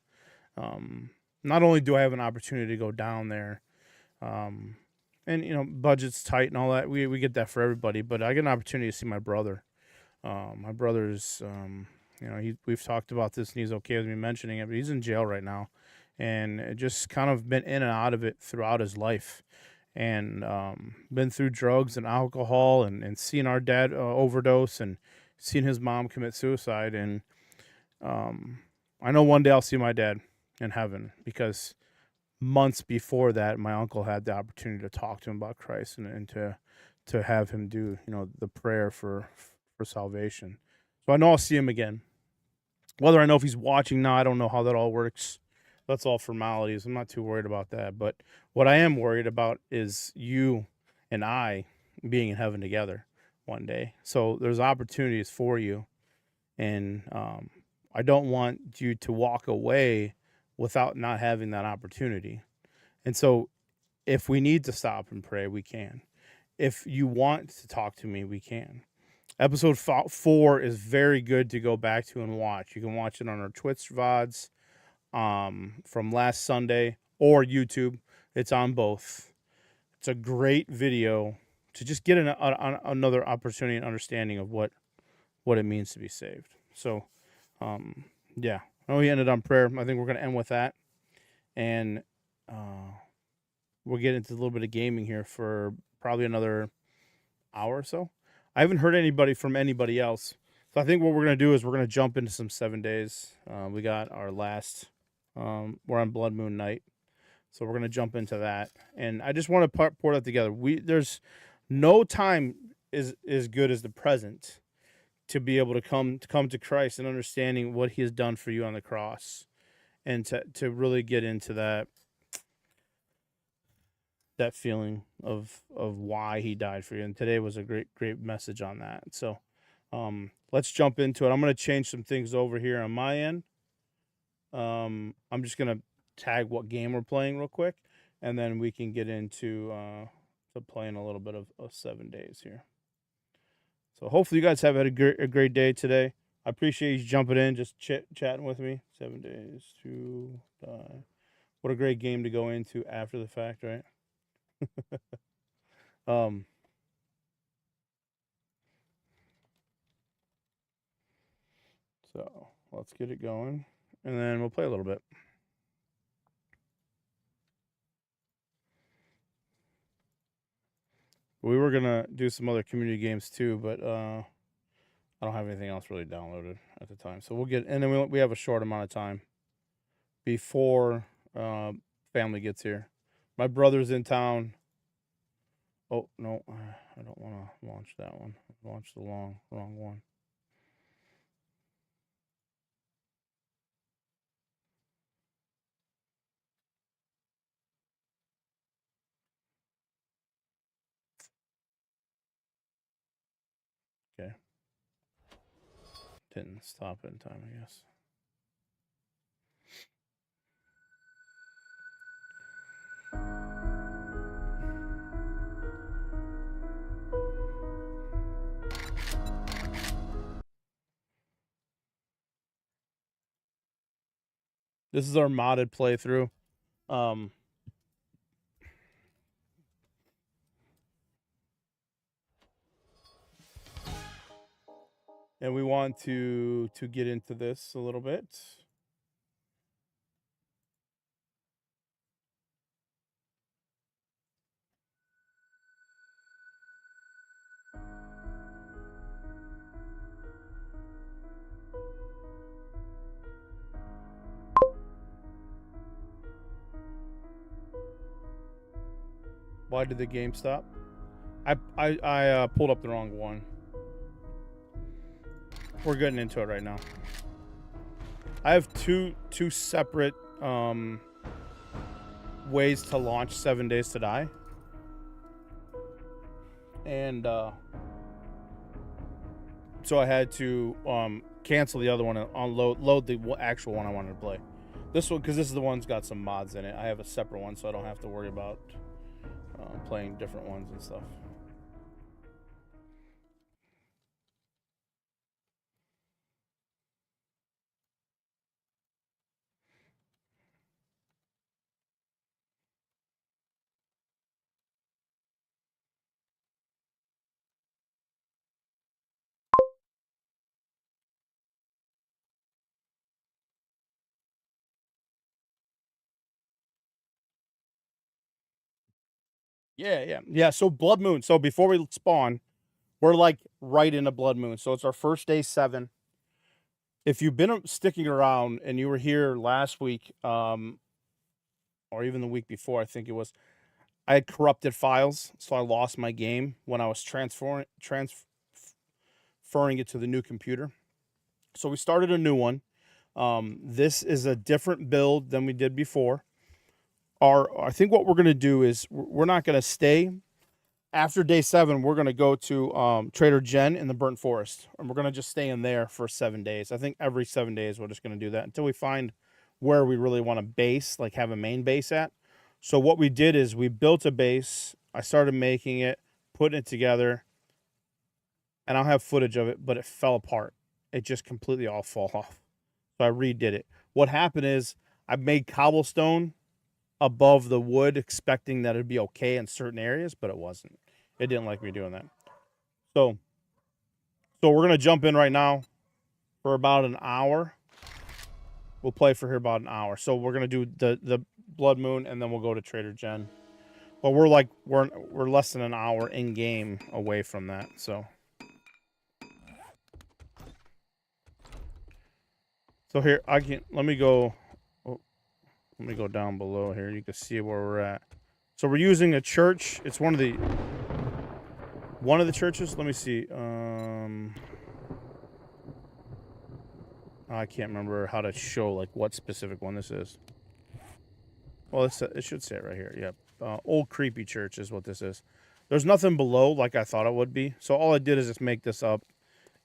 Not only do I have an opportunity to go down there, and, budget's tight and all that. We get that for everybody. But I get an opportunity to see my brother. My brother's... we've talked about this, and he's okay with me mentioning it, but he's in jail right now, and it just kind of been in and out of it throughout his life, and been through drugs and alcohol, and seeing our dad overdose, and seeing his mom commit suicide, and I know one day I'll see my dad in heaven, because months before that, my uncle had the opportunity to talk to him about Christ, and to have him do the prayer for salvation. So I know I'll see him again. Whether I know if he's watching now, I don't know how that all works. That's all formalities. I'm not too worried about that. But what I am worried about is you and I being in heaven together one day. So there's opportunities for you. And I don't want you to walk away without not having that opportunity. And so if we need to stop and pray, we can. If you want to talk to me, we can. Episode 4 is very good to go back to and watch. You can watch it on our Twitch VODs from last Sunday or YouTube. It's on both. It's a great video to just get another opportunity and understanding of what it means to be saved. So, yeah. I know we ended on prayer. I think we're going to end with that. And we'll get into a little bit of gaming here for probably another hour or so. I haven't heard from anybody else. So I think what we're going to do is we're going to jump into some 7 days. We got our last, we're on Blood Moon Night. So we're going to jump into that. And I just want to pour that together. There's no time is good as the present to be able to come to Christ and understanding what He has done for you on the cross. And to really get into that feeling of why He died for you. And today was a great message on that. So let's jump into it. I'm going to change some things over here on my end. I'm just going to tag what game we're playing real quick, and then we can get into to playing a little bit of 7 days here. So hopefully you guys have had a great day today. I appreciate you jumping in, just chatting with me. 7 days to die. What a great game to go into after the fact, right? So let's get it going, and then we'll play a little bit. We were gonna do some other community games too, but I don't have anything else really downloaded at the time. So we'll get, and then we have a short amount of time before family gets here. My brother's in town. Oh, no, I don't want to launch that one. I launched the wrong one. Okay. Didn't stop it in time, I guess. This is our modded playthrough. And we want to get into this a little bit. Why did the game stop? I pulled up the wrong one. We're getting into it right now. I have two separate ways to launch 7 Days to Die. And so I had to cancel the other one and load the actual one I wanted to play. This one, because this is the one's got some mods in it. I have a separate one, so I don't have to worry about playing different ones and stuff. Yeah. So Blood Moon. So before we spawn, we're like right into Blood Moon. So it's our first day 7. If you've been sticking around and you were here last week, or even the week before, I think it was, I had corrupted files, so I lost my game when I was transferring it to the new computer. So we started a new one. This is a different build than we did before. I think what we're going to do is we're not going to stay. After day 7, we're going to go to Trader Jen in the Burnt Forest. And we're going to just stay in there for 7 days. I think every 7 days we're just going to do that until we find where we really want to base, like have a main base at. So what we did is we built a base. I started making it, putting it together. And I'll have footage of it, but it fell apart. It just completely all fell off. So I redid it. What happened is I made cobblestone above the wood, expecting that it'd be okay in certain areas, but it wasn't. It didn't like me doing that. So we're gonna jump in right now for about an hour. We'll play for here about an hour. So we're gonna do the Blood Moon, and then we'll go to Trader Jen. But we're less than an hour in game away from that. So here let me go down below here. You can see where we're at. So we're using a church. It's one of the churches. Let me see. I can't remember how to show like what specific one this is. Well, it should say it right here. Yep. Old Creepy Church is what this is. There's nothing below like I thought it would be. So all I did is just make this up,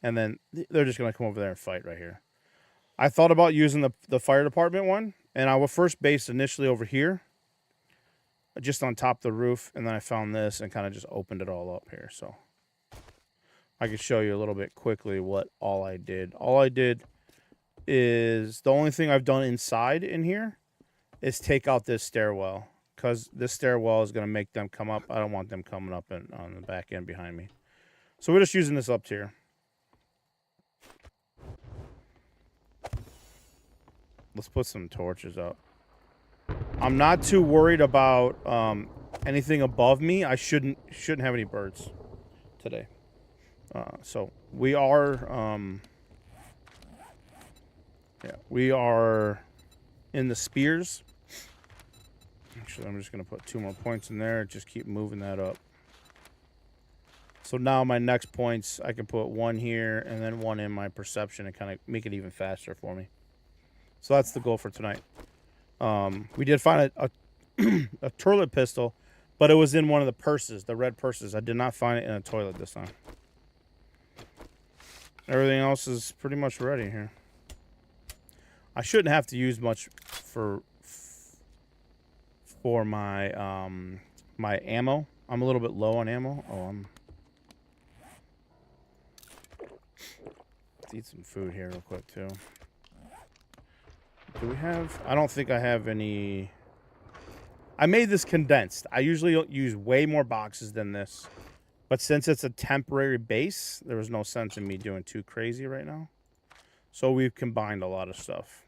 and then they're just gonna come over there and fight right here. I thought about using the fire department one, and I was first based initially over here, just on top of the roof, and then I found this and kind of just opened it all up here. So I can show you a little bit quickly what all I did. All I did is the only thing I've done inside in here is take out this stairwell, because this stairwell is going to make them come up. I don't want them coming up on the back end behind me. So we're just using this up tier. Let's put some torches up. I'm not too worried about anything above me. I shouldn't have any birds today. So we are we are in the spears. Actually, I'm just gonna put 2 more points in there. Just keep moving that up. So now my next points, I can put 1 here and then 1 in my perception and kind of make it even faster for me. So that's the goal for tonight. We did find a toilet pistol, but it was in one of the purses, the red purses. I did not find it in a toilet this time. Everything else is pretty much ready here. I shouldn't have to use much for my my ammo. I'm a little bit low on ammo. Let's eat some food here real quick too. Do we have... I don't think I have any... I made this condensed. I usually use way more boxes than this. But since it's a temporary base, there was no sense in me doing too crazy right now. So we've combined a lot of stuff.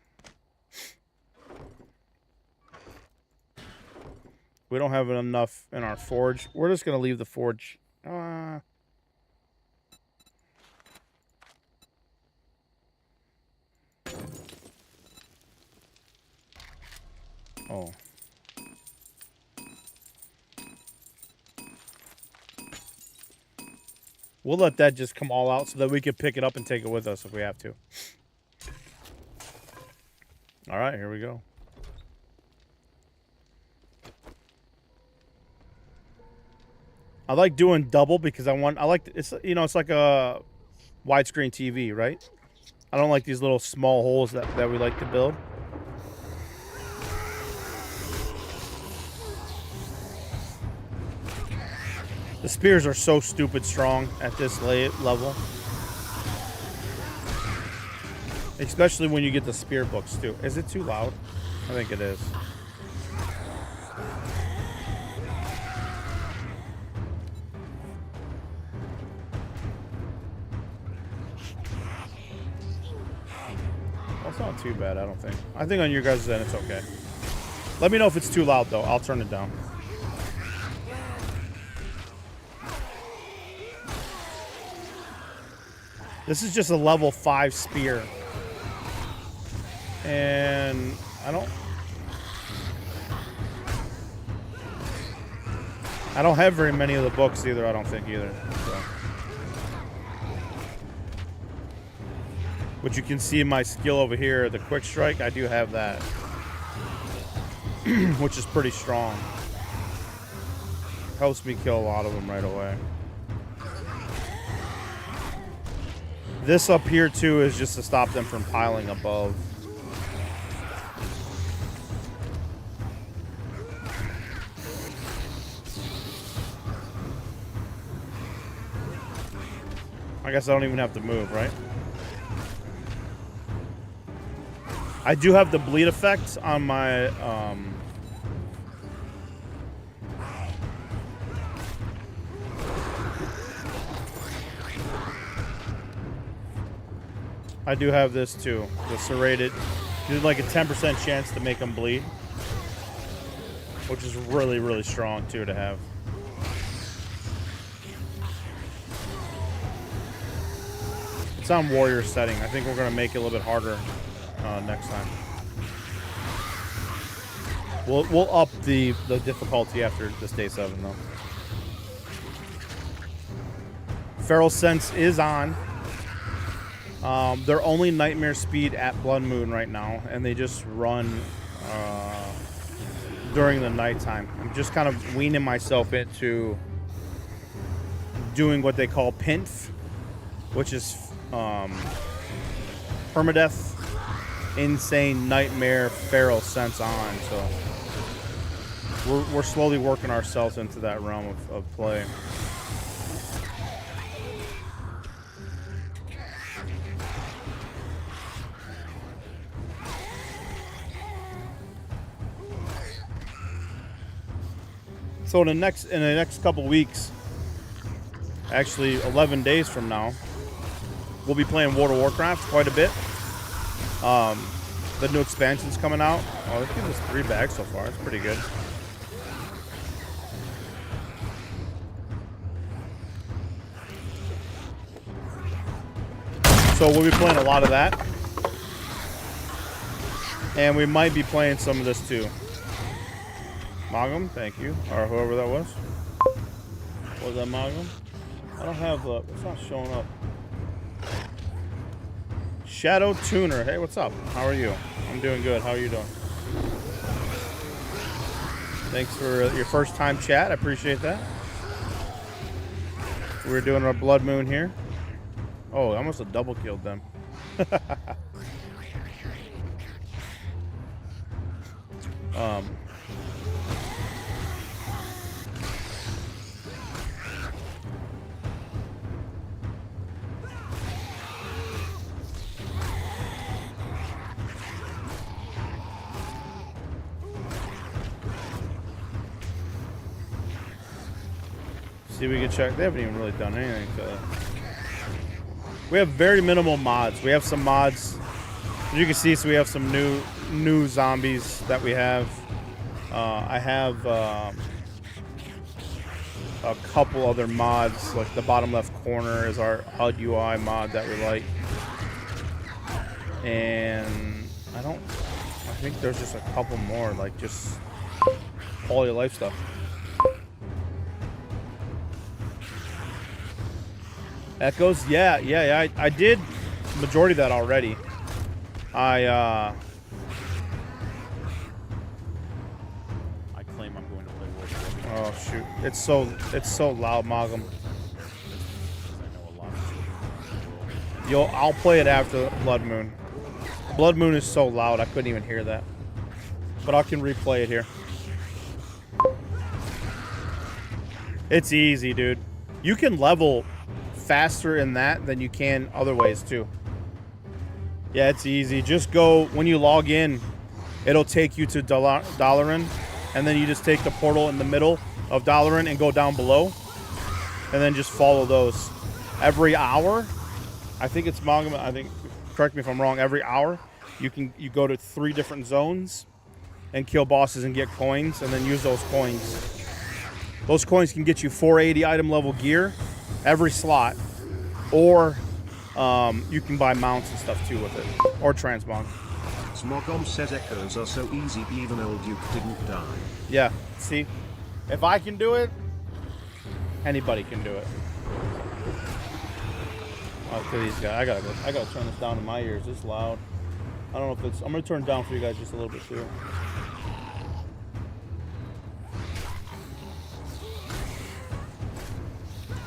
We don't have enough in our forge. We're just going to leave the forge. Oh. We'll let that just come all out so that we can pick it up and take it with us if we have to. All right, here we go. I like doing double because I like it's, you know, it's like a widescreen TV, right? I don't like these little small holes that we like to build. The spears are so stupid strong at this level. Especially when you get the spear books too. Is it too loud? I think it is. That's not too bad, I don't think. I think on your guys' end it's okay. Let me know if it's too loud though. I'll turn it down. This is just a level 5 spear. And I don't have very many of the books either, I don't think either. So. But you can see my skill over here, the quick strike, I do have that. Which is pretty strong. Helps me kill a lot of them right away. This up here too is just to stop them from piling above. I guess I don't even have to move, right? I do have the bleed effect on my I do have this too, the serrated. There's like a 10% chance to make them bleed, which is really, really strong too to have. It's on warrior setting. I think we're gonna make it a little bit harder next time. We'll up the difficulty after this day 7 though. Feral Sense is on. They're only nightmare speed at Blood Moon right now, and they just run during the nighttime. I'm just kind of weaning myself into doing what they call PINF, which is permadeath, insane nightmare, feral sense on. So we're slowly working ourselves into that realm of play. So in the next couple weeks, actually 11 days from now, we'll be playing World of Warcraft quite a bit. The new expansion's coming out. Oh, this gives us 3 bags so far. It's pretty good. So we'll be playing a lot of that. And we might be playing some of this too. Magum, thank you. Or whoever that was. Was that Magum? I don't have the... It's not showing up. Shadow Tuner. Hey, what's up? How are you? I'm doing good. How are you doing? Thanks for your first time chat. I appreciate that. We're doing our Blood Moon here. Oh, I almost have double killed them. See, we can check. They haven't even really done anything to it. We have very minimal mods. We have some mods. As you can see, so we have some new zombies that we have. I have a couple other mods, like the bottom left corner is our HUD UI mod that we like. And I think there's just a couple more, like just quality of life stuff. Echoes, yeah. I did majority of that already. I claim I'm going to play World War. Oh shoot! It's so loud, Mogum. I'll play it after Blood Moon. Blood Moon is so loud I couldn't even hear that. But I can replay it here. It's easy, dude. You can level faster in that than you can other ways too. Yeah, it's easy. Just go, when you log in, it'll take you to Dalaran, and then you just take the portal in the middle of Dalaran and go down below, and then just follow those. Every hour, I think it's Mogum, I think, correct me if I'm wrong, every hour, you go to 3 different zones and kill bosses and get coins, and then use those coins. Those coins can get you 480 item level gear every slot, or you can buy mounts and stuff too with it, or transmog. Smogom says echoes are so easy, even old Duke didn't die. Yeah, see, if I can do it, anybody can do it. Oh, look at these guys. I gotta turn this down in my ears. It's loud. I don't know if it's. I'm gonna turn it down for you guys just a little bit too.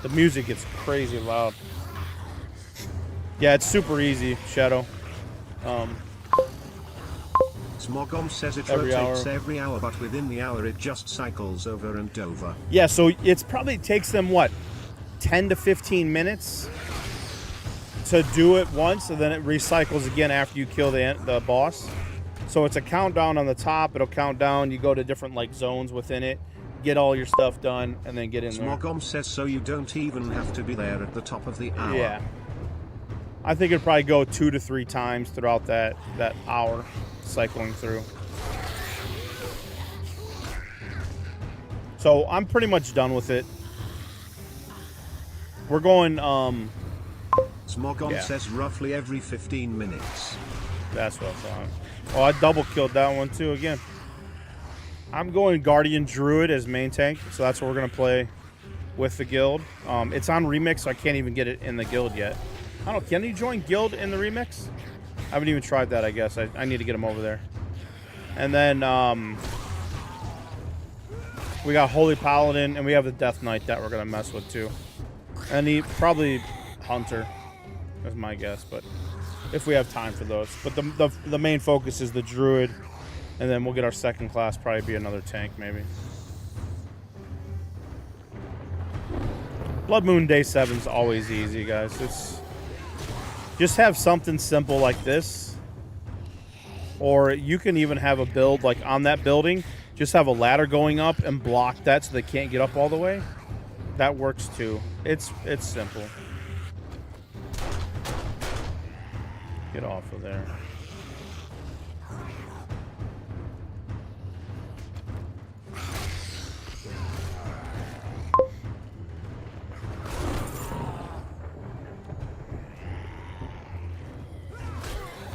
The music gets crazy loud. Yeah, it's super easy, Shadow. Smogom says it every rotates hour. Every hour, but within the hour it just cycles over and over. Yeah, so it's probably takes them, what, 10 to 15 minutes to do it once, and then it recycles again after you kill the boss. So it's a countdown on the top. It'll count down. You go to different like zones within it, get all your stuff done, and then get in there. Smogom says so you don't even have to be there at the top of the hour. Yeah. I think it'd probably go 2 to 3 times throughout that hour cycling through. So I'm pretty much done with it. We're going Smogom says roughly every 15 minutes. That's what I thought. Oh, I double killed that one too again. I'm going Guardian Druid as main tank, so that's what we're gonna play with the guild. It's on remix, so I can't even get it in the guild yet. I don't know, can you join guild in the remix? I haven't even tried that, I guess. I need to get him over there. And then we got Holy Paladin, and we have the Death Knight that we're gonna mess with too. And he probably Hunter, that's my guess, but if we have time for those. But the main focus is the Druid, and then we'll get our second class, probably be another tank maybe. Blood Moon Day 7 is always easy, guys. It's just have something simple like this, or you can even have a build like on that building, just have a ladder going up and block that so they can't get up all the way. That works too. It's simple. Get off of there.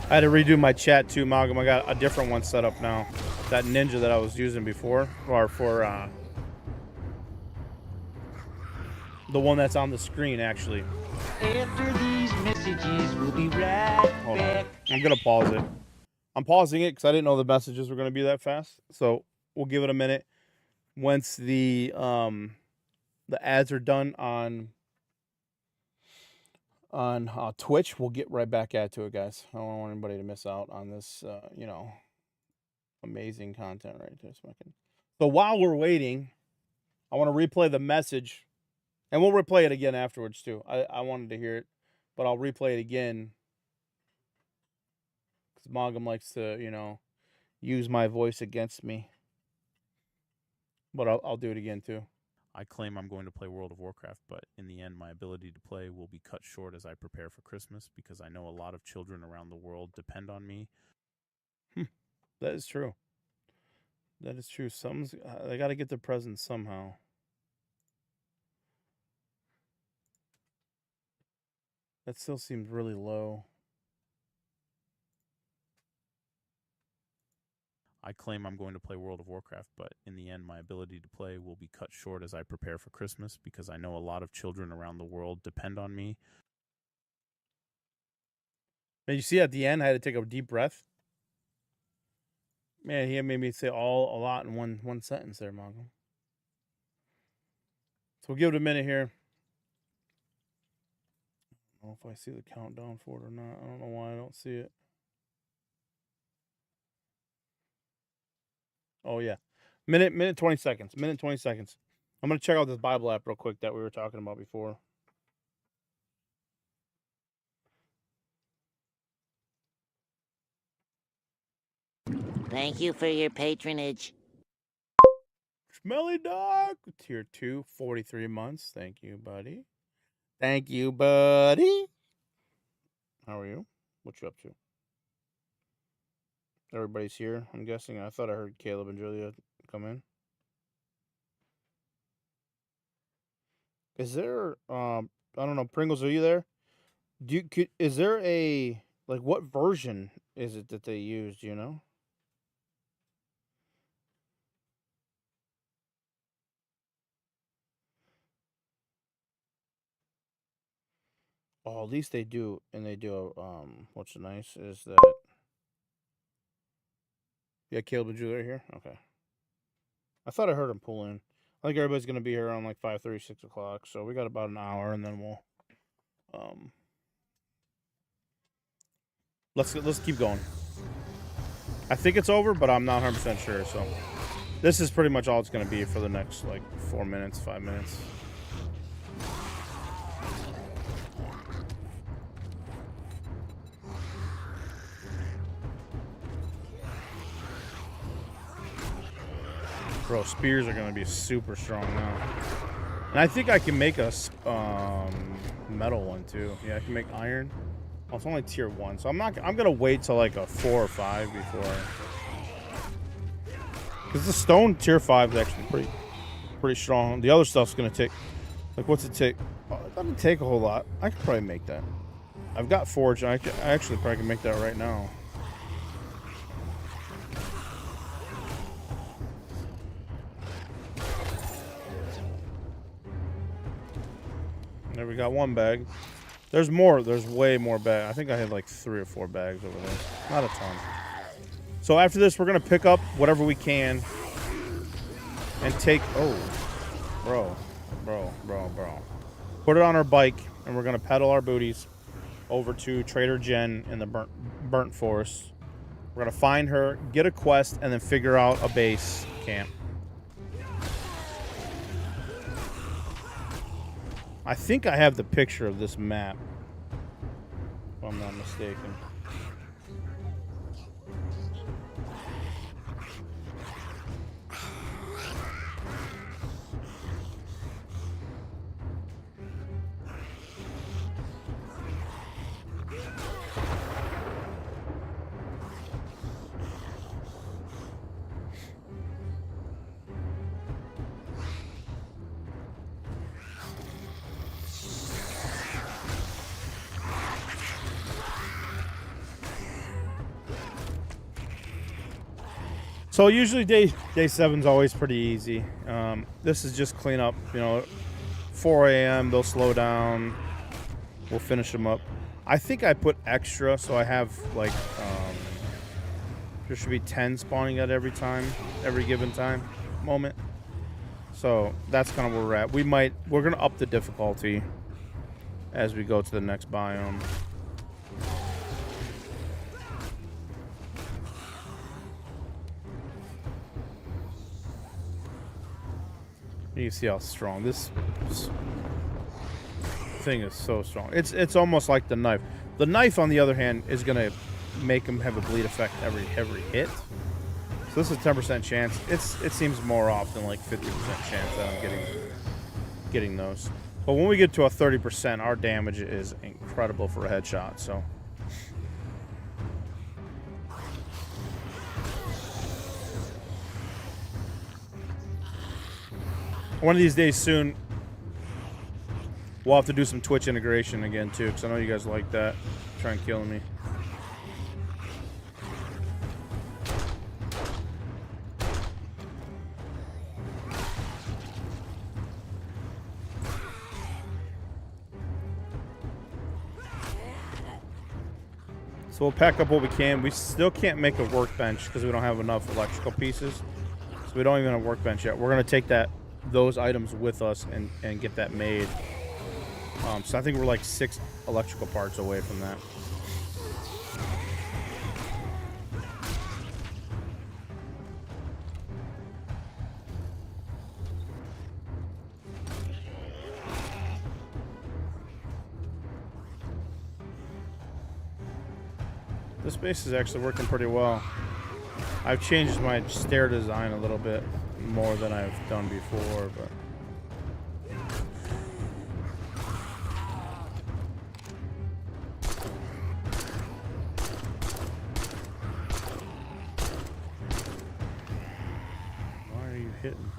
I had to redo my chat too, Malcolm. I got a different one set up now. That ninja that I was using before, or for the one that's on the screen, actually. After these messages, we'll be right back. I'm gonna pause it. I'm pausing it because I didn't know the messages were gonna be that fast. So we'll give it a minute. Once the ads are done on Twitch, we'll get right back at it, guys. I don't want anybody to miss out on this, you know, amazing content right there. So while we're waiting, I want to replay the message, and we'll replay it again afterwards too. I wanted to hear it, but I'll replay it again because Mogum likes to, you know, use my voice against me. But I'll do it again too. I claim I'm going to play World of Warcraft, but in the end, my ability to play will be cut short as I prepare for Christmas because I know a lot of children around the world depend on me. That is true. That is true. They got to get their presents somehow. That still seems really low. I claim I'm going to play World of Warcraft, but in the end, my ability to play will be cut short as I prepare for Christmas because I know a lot of children around the world depend on me. Man, you see at the end, I had to take a deep breath. Man, he made me say a lot in one sentence there, Mongo. So we'll give it a minute here. I don't know if I see the countdown for it or not. I don't know why I don't see it. Oh, yeah. Minute 20 seconds. Minute 20 seconds. I'm going to check out this Bible app real quick that we were talking about before. Thank you for your patronage. Smelly Dog, tier 2, 43 months. Thank you, buddy. Thank you, buddy. How are you? What you up to? Everybody's here, I'm guessing. I thought I heard Caleb and Julia come in. Is there, I don't know, Pringles, are you there? Is there a, like, what version is it that they use, do you know? Oh, at least they do, and they do, what's nice is that, yeah, Caleb and Julia are here? Okay. I thought I heard him pull in. I think everybody's going to be here around like 5:30, 6 o'clock, so we got about an hour, and then we'll, let's keep going. I think it's over, but I'm not 100% sure, so this is pretty much all it's going to be for the next, like, 4 minutes, 5 minutes. Bro, spears are going to be super strong now. And I think I can make a metal one, too. Yeah, I can make iron. Oh, it's only tier 1, so I'm going to wait till, like, a 4 or 5 before. Because the stone tier 5 is actually pretty strong. The other stuff's going to take, like, what's it take? Oh, it doesn't take a whole lot. I could probably make that. I've got forge, and I actually probably can make that right now. There, we got 1 bag. There's more. There's way more bags. I think I had like 3 or 4 bags over there. Not a ton. So after this, we're going to pick up whatever we can and take... Oh, bro. Put it on our bike, and we're going to pedal our booties over to Trader Jen in the burnt forest. We're going to find her, get a quest, and then figure out a base camp. I think I have the picture of this map, if I'm not mistaken. So usually day 7's always pretty easy. This is just clean up, 4 a.m. they'll slow down. We'll finish them up. I think I put extra, so I have like there should be 10 spawning at every given time moment. So that's kind of where we're at. We're gonna up the difficulty as we go to the next biome. You see how strong this thing is. So strong. It's almost like the knife. The knife, on the other hand, is gonna make him have a bleed effect every hit. So this is a 10% chance. It seems more often like 50% chance that I'm getting those. But when we get to a 30%, our damage is incredible for a headshot. So one of these days soon, we'll have to do some Twitch integration again too, because I know you guys like that. Try and kill me. So we'll pack up what we can. We still can't make a workbench because we don't have enough electrical pieces. So we don't even have a workbench yet. We're gonna take those items with us and get that made. So I think we're like 6 electrical parts away from that. This base is actually working pretty well. I've changed my stair design a little bit more than I've done before, but why are you hitting?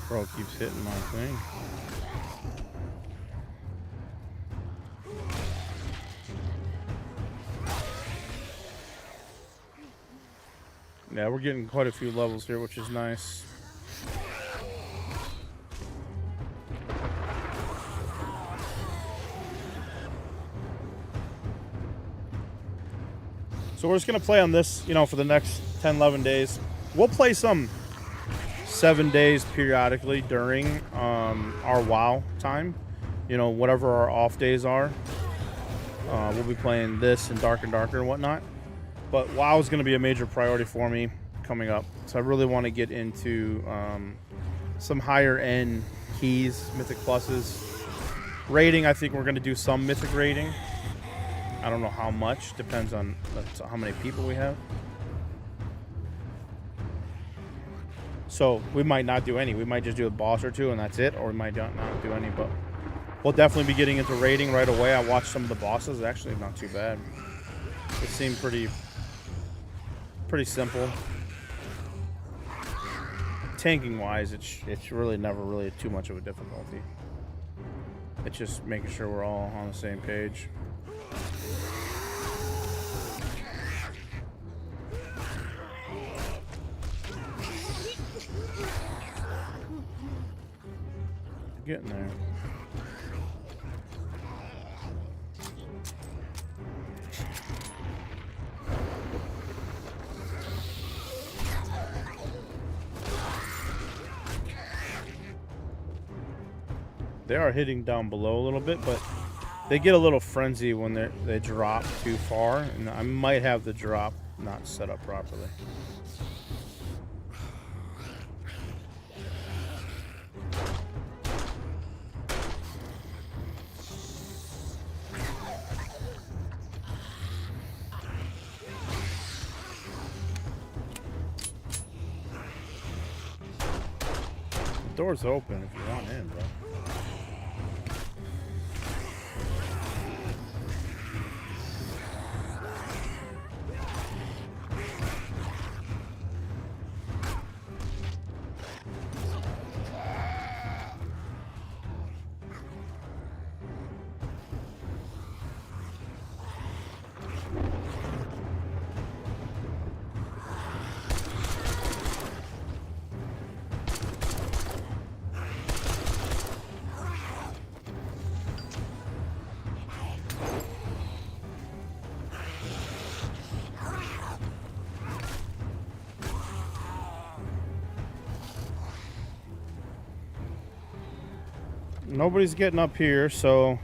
Bro keeps hitting my thing. Yeah, we're getting quite a few levels here, which is nice. So we're just gonna play on this, you know, for the next 10, 11 days. We'll play some 7 days periodically during our WoW time. You know, whatever our off days are. We'll be playing this and Dark and Darker and whatnot. But WoW is going to be a major priority for me coming up. So I really want to get into some higher end keys, mythic pluses. Rating, I think we're going to do some mythic rating. I don't know how much. Depends on how many people we have. So we might not do any. We might just do a boss or two and that's it. Or we might not do any. But we'll definitely be getting into rating right away. I watched some of the bosses. Actually, not too bad. It seemed pretty simple. Tanking wise, it's really never really too much of a difficulty. It's just making sure we're all on the same page. Getting there. They are hitting down below a little bit, but they get a little frenzy when they drop too far, and I might have the drop not set up properly. The door's open if you want in, bro. Nobody's getting up here, so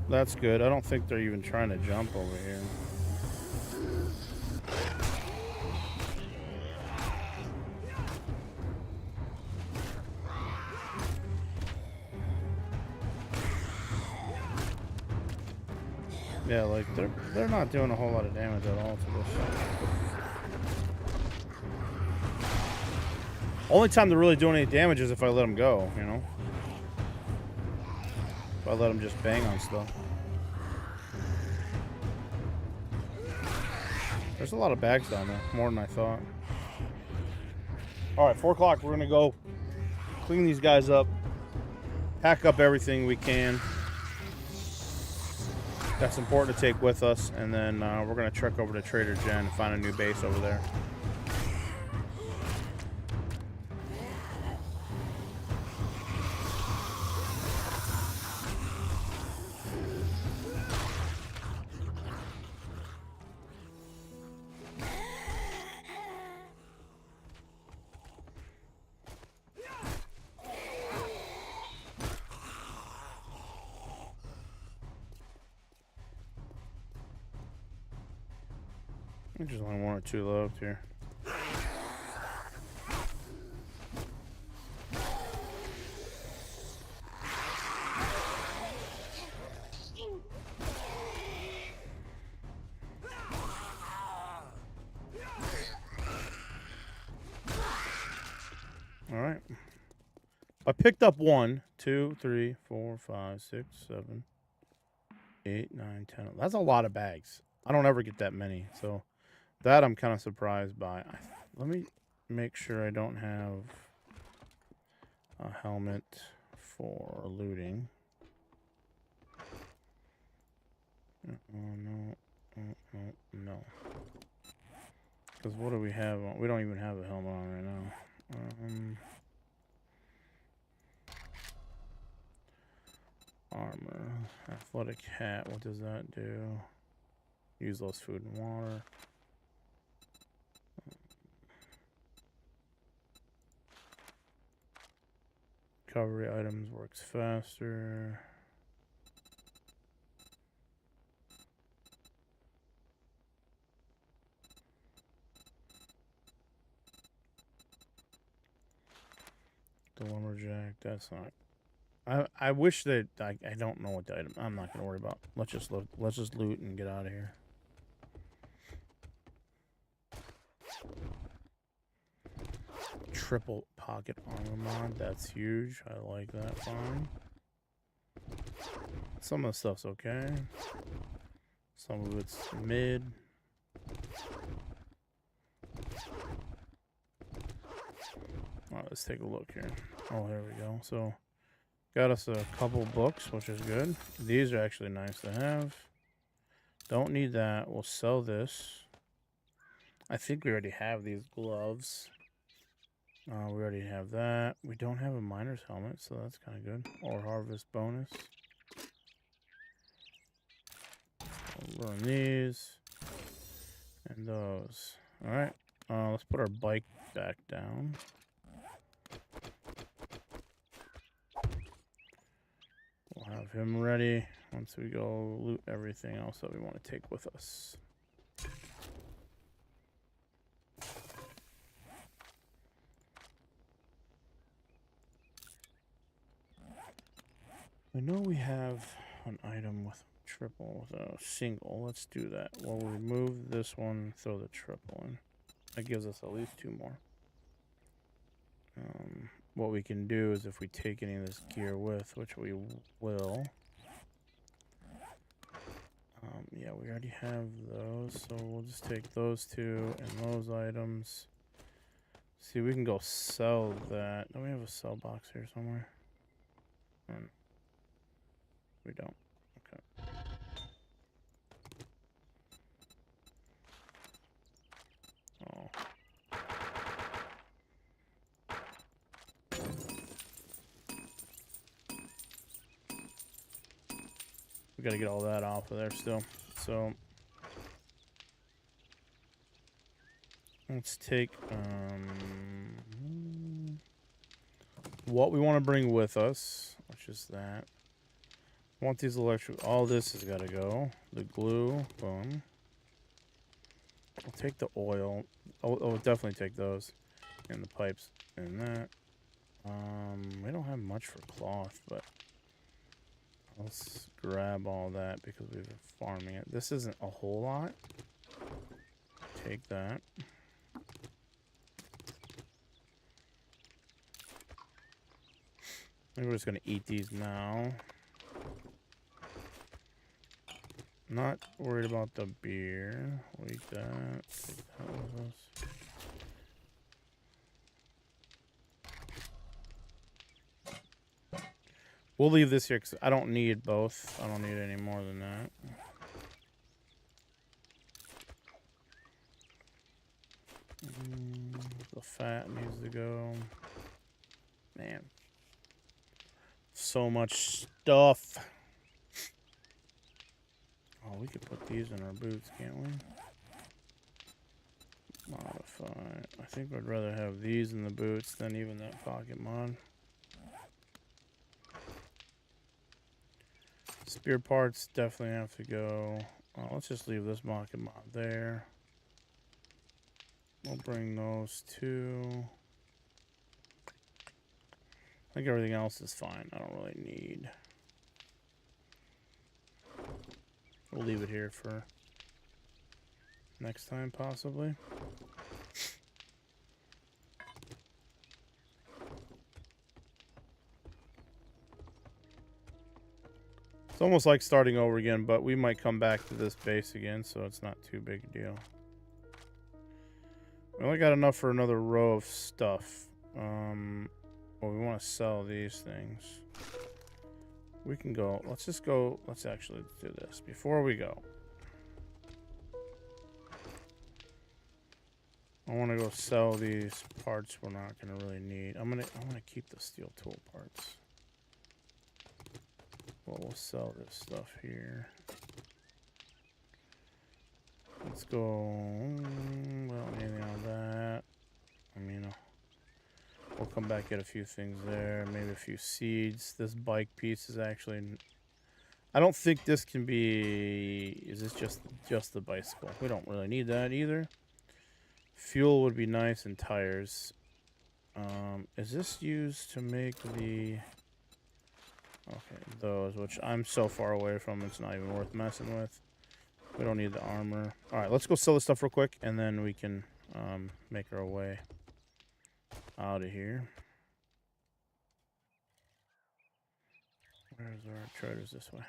that's good. I don't think they're even trying to jump over here. Yeah, like they're not doing a whole lot of damage at all to this. Only time they're really doing any damage is if I let them go, you know? If I let them just bang on stuff. There's a lot of bags down there, more than I thought. Alright, 4 o'clock, we're gonna go clean these guys up, pack up everything we can. That's important to take with us, and then we're gonna trek over to Trader Jen and find a new base over there. There's only 1 or 2 left here. All right. I picked up 1, 2, 3, 4, 5, 6, 7, 8, 9, 10. That's a lot of bags. I don't ever get that many, so that I'm kind of surprised by. Let me make sure I don't have a helmet for looting. No. Because what do we have on? We don't even have a helmet on right now. Armor. Athletic hat. What does that do? Use less food and water. Recovery items works faster. The lumberjack, that's not. I wish that I don't know what the item. I'm not gonna worry about. Let's just loot and get out of here. Triple pocket armor mod. That's huge. I like that. Fine. Some of the stuff's okay. Some of it's mid. All right, let's take a look here. Oh, there we go. So, got us a couple books, which is good. These are actually nice to have. Don't need that. We'll sell this. I think we already have these gloves. We already have that. We don't have a miner's helmet, so that's kind of good. Or harvest bonus. We'll run these. And those. Alright. Let's put our bike back down. We'll have him ready once we go loot everything else that we want to take with us. I know we have an item with triple, with a single. Let's do that. We'll remove this one, throw the triple in. That gives us at least 2 more. What we can do is if we take any of this gear with, which we will. Yeah, we already have those, so we'll just take those 2 and those items. See, we can go sell that. Don't we have a sell box here somewhere? We don't. Okay. Oh. We gotta get all that off of there still. So let's take what we want to bring with us, which is that. I want these electric. All this has got to go. The glue, boom. I'll take the oil. I'll definitely take those, and the pipes, and that. We don't have much for cloth, but Let's grab all that because we've been farming it. This isn't a whole lot. Take that. Maybe we're just gonna eat these now. Not worried about the beer. We'll eat that. Take that with us. We'll leave this here because I don't need both. I don't need any more than that. The fat needs to go. Man. So much stuff. Oh, we could put these in our boots, can't we? Modify. I think I'd rather have these in the boots than even that pocket mod. Spear parts definitely have to go. Oh, let's just leave this pocket mod there. We'll bring those two. I think everything else is fine. I don't really need. We'll leave it here for next time, possibly. It's almost like starting over again, but we might come back to this base again, so it's not too big a deal. We only got enough for another row of stuff. Well, we want to sell these things. We can go. Let's just go. Let's actually do this before we go. I want to go sell these parts we're not going to really need. I'm gonna keep the steel tool parts. Well, we'll sell this stuff here. Let's go. We don't need anything on that. I mean, we'll come back, get a few things there. Maybe a few seeds. This bike piece is actually... I don't think this can be... Is this just the bicycle? We don't really need that either. Fuel would be nice, and tires. Is this used to make the... Okay, those, which I'm so far away from, it's not even worth messing with. We don't need the armor. Alright, let's go sell this stuff real quick, and then we can make our way out of here. Where's our traders? This way.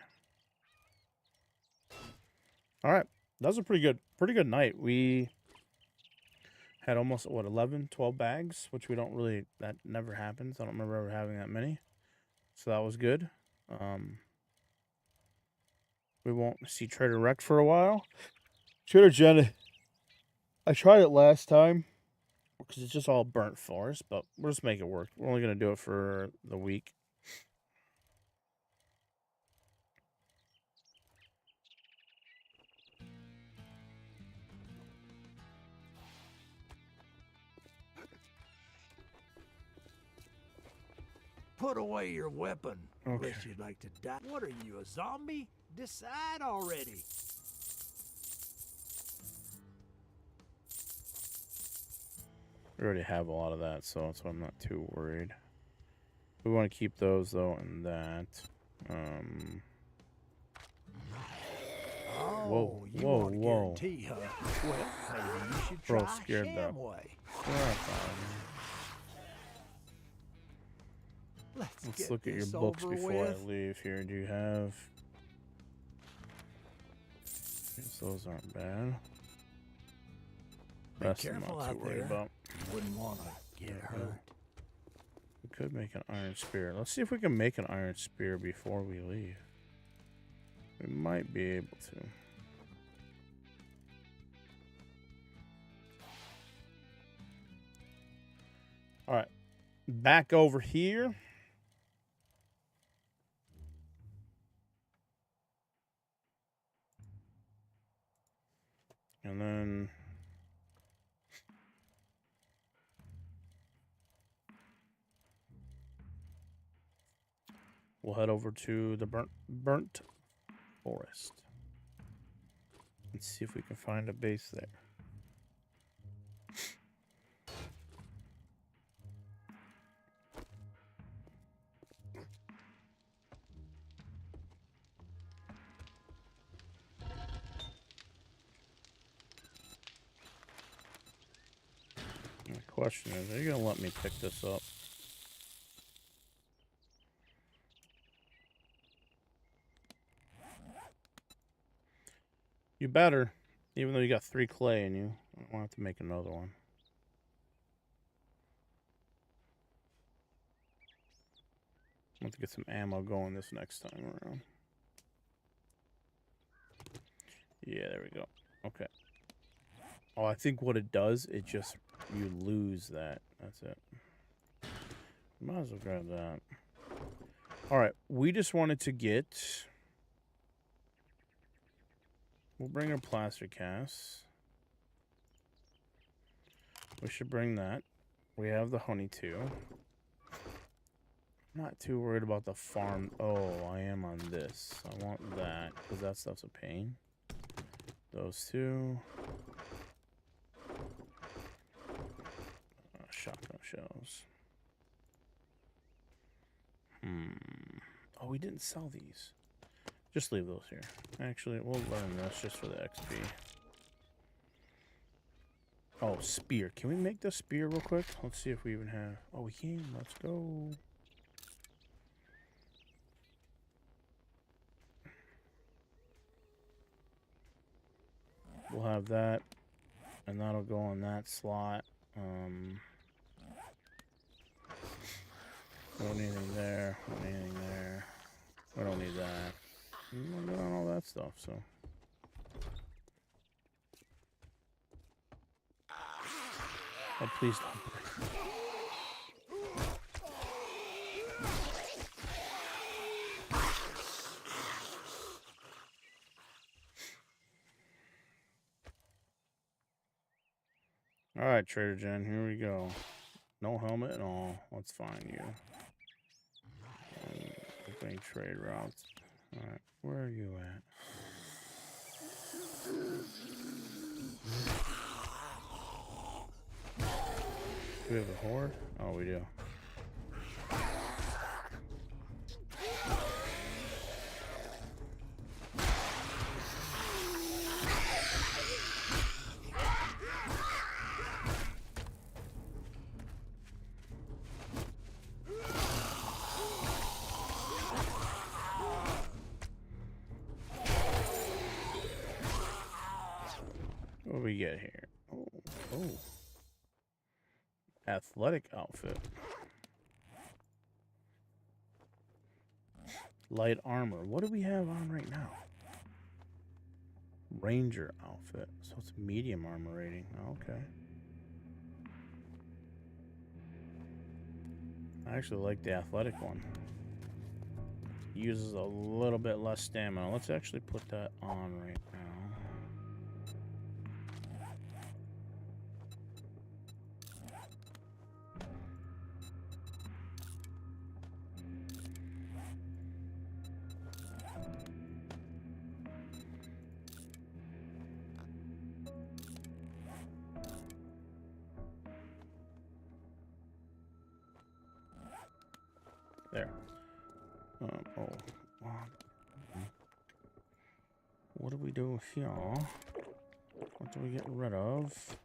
Alright, that was a pretty good night. We had almost, what, 11, 12 bags, which we don't really, that never happens. I don't remember ever having that many. So that was good. We won't see Trader Wreck for a while. Trader Jen, I tried it last time because it's just all burnt forest, but we'll just make it work. We're only going to do it for the week. Put away your weapon, Okay. unless you'd like to die. What are you, a zombie? Decide already. We already have a lot of that, so I'm not too worried. We want to keep those, though, and that. Whoa, you whoa, want to whoa. guarantee, huh? Well, maybe you should Bro, try scared though. Shamway. Let's look at your books before I leave here. Do you have... Guess those aren't bad. Be Rest I'm careful not too out worried there. about. Wouldn't want to get hurt. We could make an iron spear. Let's see if we can make an iron spear before we leave. We might be able to. All right. Back over here. And then we'll head over to the burnt forest and see if we can find a base there. question is, are you gonna let me pick this up? You better, even though you got 3 clay in you. I don't want to make another one. I want to get some ammo going this next time around. Yeah, there we go. Okay. Oh, I think what it does, it just, you lose that. That's it. Might as well grab that. Alright, we just wanted to get... We'll bring our plaster casts. We should bring that. We have the honey too. I'm not too worried about the farm. Oh, I am on this. I want that, because that stuff's a pain. Those two. Shotgun shells. Oh, we didn't sell these. Just leave those here. Actually, we'll learn this just for the XP. Oh, spear. Can we make the spear real quick? Let's see if we even have... Oh, we can. Let's go. We'll have that. And that'll go on that slot. We don't need anything there. We don't need anything there. We don't need that. We don't need all that stuff, so. Oh, please don't break. Alright, Trader Jen, here we go. No helmet at all. Let's find you. Opening trade routes. Alright, where are you at? Do we have a horde? Oh, we do. What do we get here? Oh. Athletic outfit. Light armor. What do we have on right now? Ranger outfit. So it's medium armor rating. Okay. I actually like the athletic one. Uses a little bit less stamina. Let's actually put that on right now. There. What do we do here? What do we get rid of?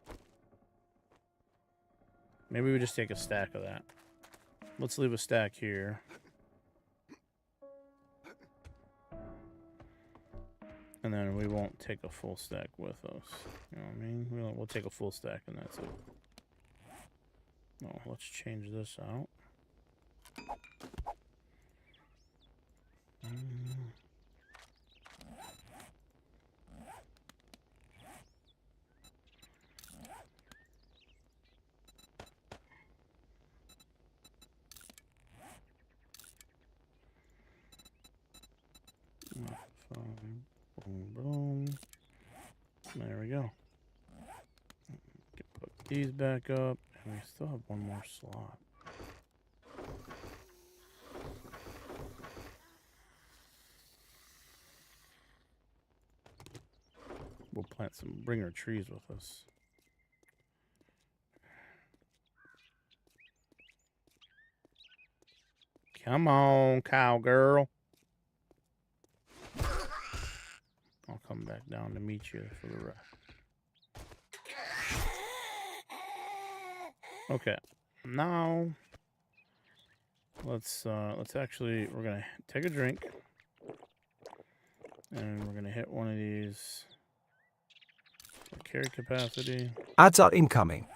Maybe we just take a stack of that. Let's leave a stack here. And then we won't take a full stack with us. You know what I mean? We'll take a full stack and that's it. Oh, let's change this out. Boom, boom. There we go. Put these back up, and we still have one more slot. We'll plant some, bring our trees with us. Come on, cowgirl. I'll come back down to meet you for the rest. Okay. Now let's actually, we're gonna take a drink and we're gonna hit one of these for carry capacity. Ads are incoming.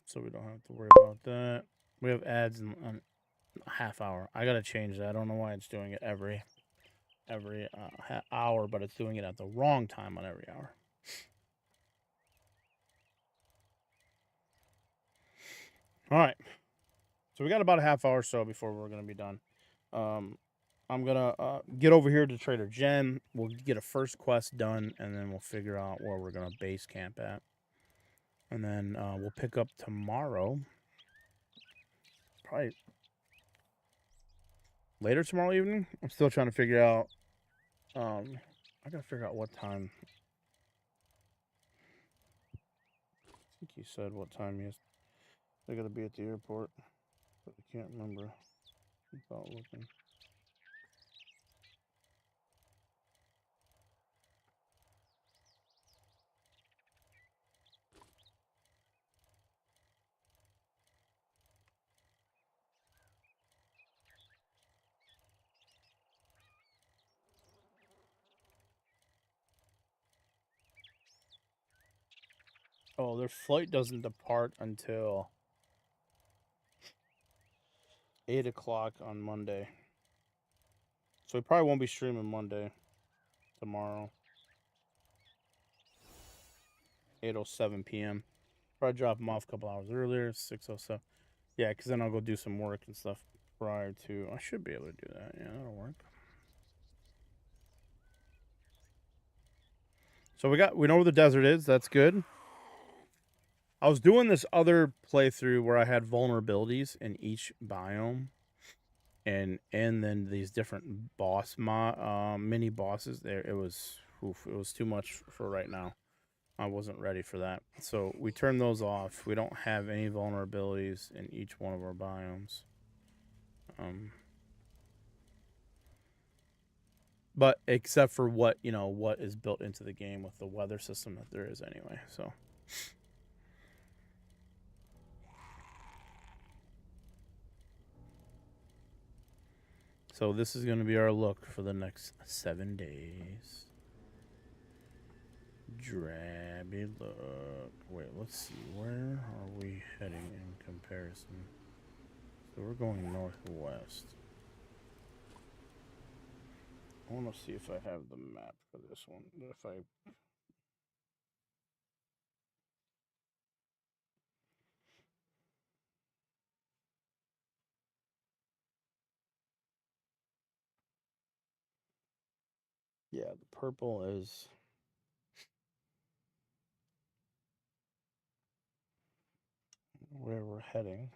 So we don't have to worry about that. We have ads in a half hour. I gotta change that. I don't know why it's doing it every hour, but it's doing it at the wrong time on every hour. All right. So we got about a half hour or so before we're gonna be done. I'm gonna get over here to Trader Jen. We'll get a first quest done, and then we'll figure out where we're gonna base camp at. And then we'll pick up tomorrow. Probably later tomorrow evening. I'm still trying to figure out. I gotta figure out what time. I think he said what time he is. They gotta be at the airport, but I can't remember without looking. Oh, their flight doesn't depart until 8 o'clock on Monday. So we probably won't be streaming Monday. Tomorrow. 8:07 p.m. Probably drop them off a couple hours earlier. 6:07. Yeah, because then I'll go do some work and stuff prior to. I should be able to do that. Yeah, that'll work. So we know where the desert is. That's good. I was doing this other playthrough where I had vulnerabilities in each biome, and then these different boss mini bosses. There, it was too much for right now. I wasn't ready for that, so we turned those off. We don't have any vulnerabilities in each one of our biomes. But except for what is built into the game with the weather system that there is anyway. So this is going to be our look for the next 7 days. Drabby look. Wait, let's see. Where are we heading in comparison? So we're going northwest. I want to see if I have the map for this one. Yeah, the purple is where we're heading.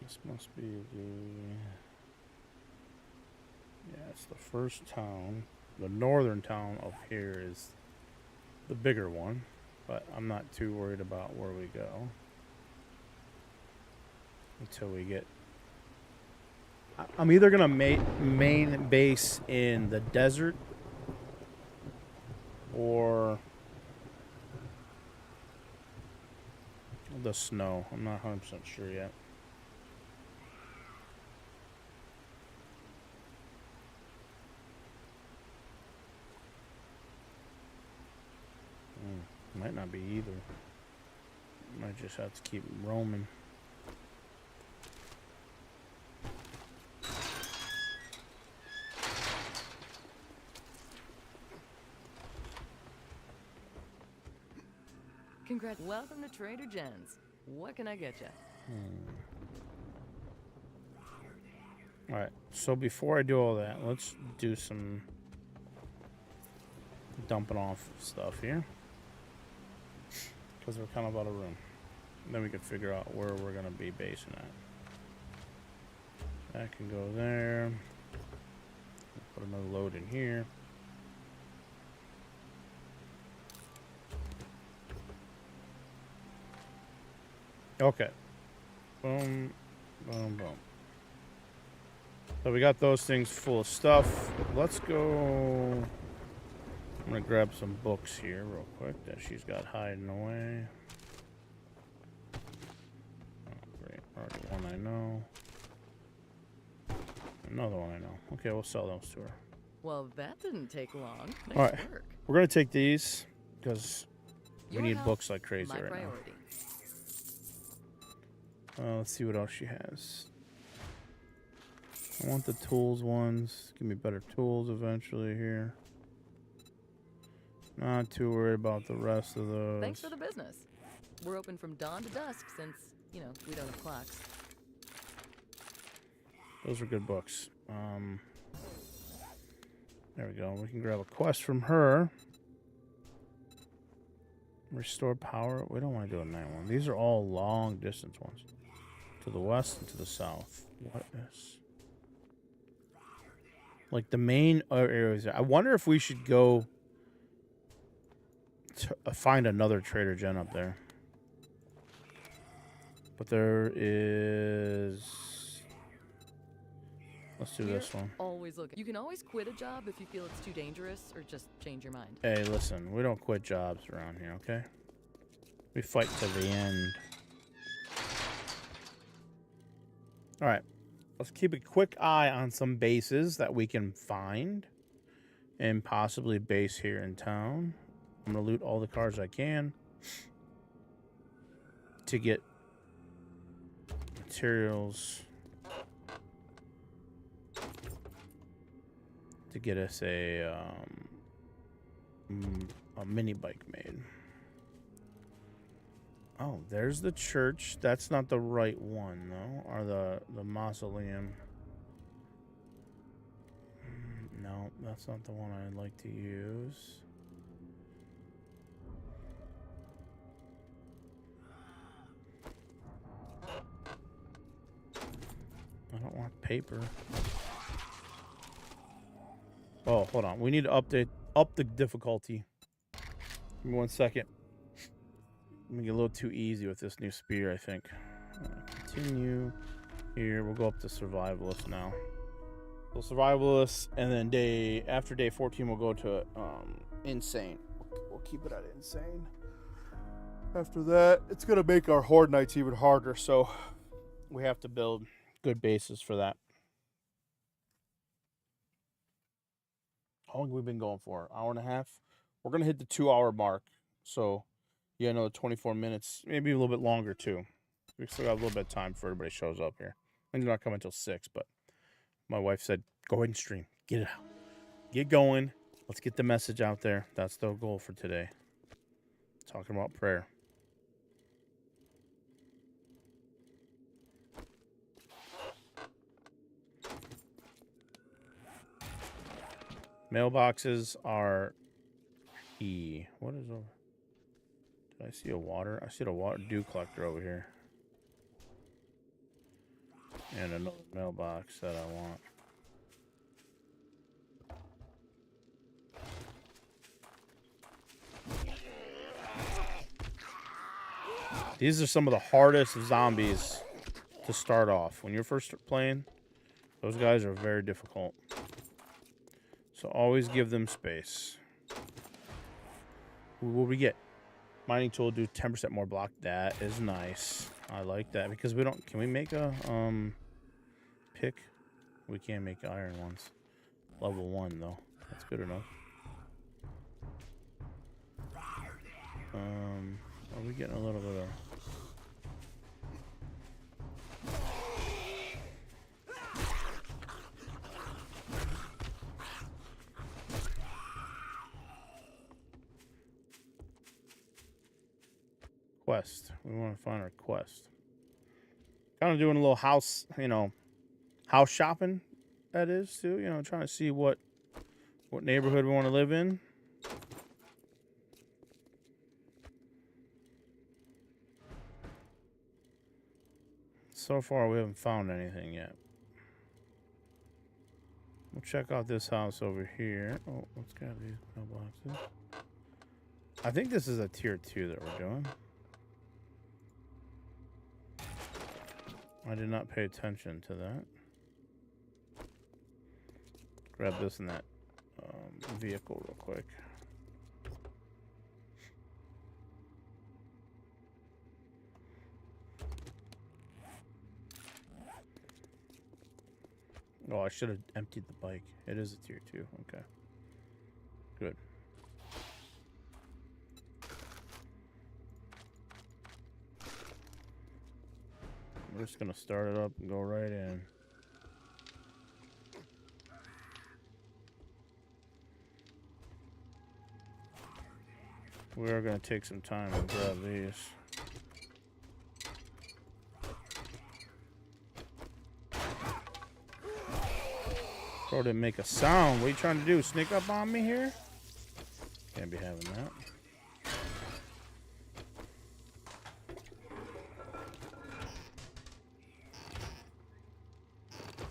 This must be it's the first town. The northern town up here is the bigger one, but I'm not too worried about where we go until we get. I'm either gonna main base in the desert or the snow. I'm not 100% sure yet. Might not be either. Might just have to keep roaming. Congrats. Welcome to Trader Jen's. What can I get you? All right. So before I do all that, let's do some dumping off stuff here. Because we're kind of out of room. And then we can figure out where we're going to be basing at. That can go there. Put another load in here. Okay. Boom, boom, boom. So we got those things full of stuff. Let's go I'm gonna grab some books here real quick that she's got hiding away. Oh, great. Already one I know. Another one I know. Okay, we'll sell those to her. Well, that didn't take long. Nice All right, work. we're gonna take these because we Your need health, books like crazy my right priority. now. Let's see what else she has. I want the tools ones. Give me better tools eventually here. Not too worried about the rest of those. Thanks for the business. We're open from dawn to dusk since, you know, we don't have clocks. Those are good books. There we go. We can grab a quest from her. Restore power. We don't want to do a night one. These are all long distance ones. To the west and to the south. What is... like the main areas. I wonder if we should go to find another Trader Gen up there. But there is... let's do this one. Always looking. You can always quit a job if you feel it's too dangerous or just change your mind. Hey, listen, we don't quit jobs around here, okay? We fight to the end. All right. Let's keep a quick eye on some bases that we can find and possibly base here in town. I'm going to loot all the cars I can to get materials to get us a mini bike made. Oh, there's the church. That's not the right one, though. Or the mausoleum. No, that's not the one I'd like to use. I don't want paper. Oh, hold on. We need to up the difficulty. Give me 1 second. I'm gonna get a little too easy with this new spear, I think. Continue. Here, we'll go up to survivalist now. So survivalist, and then after day 14, we'll go to insane. We'll keep it at insane. After that, it's gonna make our horde nights even harder, so we have to build good bases for that. How long have we been going for? Hour and a half? We're gonna hit the 2-hour mark, so yeah, another 24 minutes, maybe a little bit longer too. We still got a little bit of time before everybody shows up here. And they're not coming until 6, but my wife said, go ahead and stream. Get it out. Get going. Let's get the message out there. That's the goal for today. Talking about prayer. Mailboxes are E. What is over? Did I see a water? I see a water dew collector over here. And another mailbox that I want. These are some of the hardest zombies to start off. When you're first playing, those guys are very difficult. So always give them space. What will we get? Mining tool do 10% more block. That is nice. I like that because we don't. Can we make a pick? We can't make iron ones. Level 1 though. That's good enough. Are we getting a little bit of? Quest. We want to find our quest. Kind of doing a little house, house shopping. That is too. Trying to see what neighborhood we want to live in. So far, we haven't found anything yet. We'll check out this house over here. Oh, let's grab these mailboxes. I think this is a tier 2 that we're doing. I did not pay attention to that. Grab this and that vehicle real quick. Oh, I should have emptied the bike. It is a tier 2. Okay. Good. We're just gonna start it up and go right in. We are gonna take some time and grab these. Bro didn't make a sound. What are you trying to do? Sneak up on me here? Can't be having that.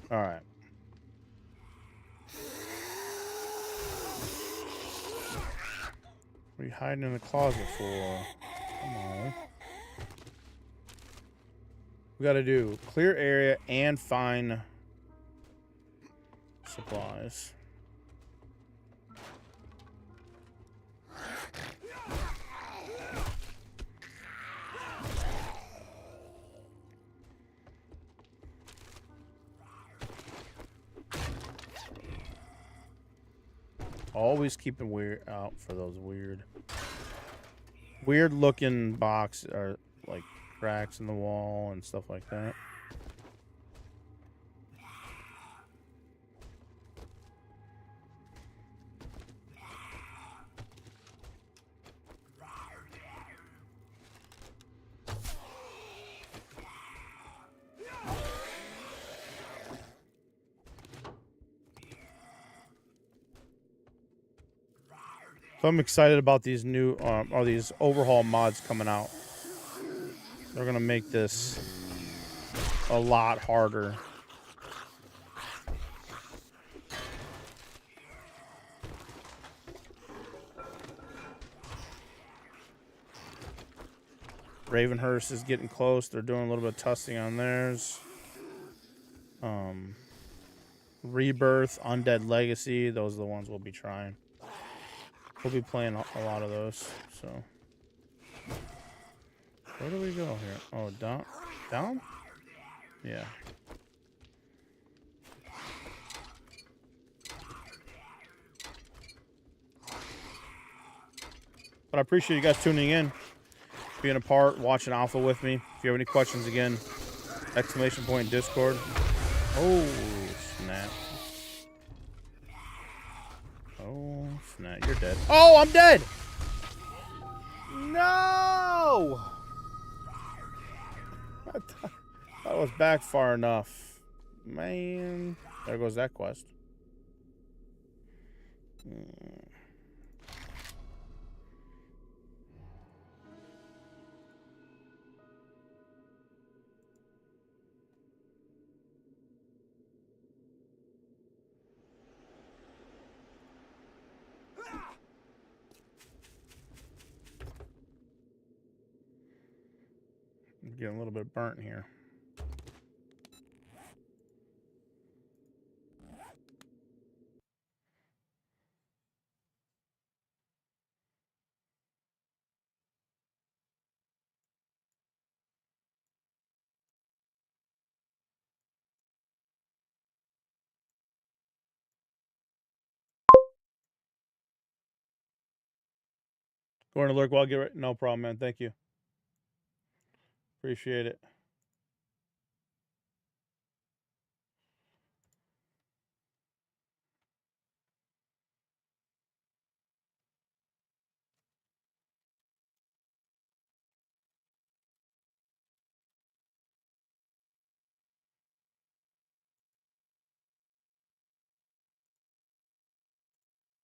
All right. What are you hiding in the closet for? Come on. We got to do clear area and find supplies. Always keep an ear out for those weird looking box or like cracks in the wall and stuff like that. So I'm excited about these new or these overhaul mods coming out. They're gonna make this a lot harder. Ravenhurst is getting close. They're doing a little bit of testing on theirs. Rebirth, Undead Legacy, those are the ones we'll be trying. We'll be playing a lot of those, so. Where do we go here? Oh, down? Down? Yeah. But I appreciate you guys tuning in, being a part, watching Alpha with me. If you have any questions, again, !point Discord. Oh, snap. Oh, snap. You're dead. Oh, I'm dead! No! That was back far enough. Man. There goes that quest. I'm getting a little bit burnt here. Going to lurk while I get right. No problem, man. Thank you. Appreciate it.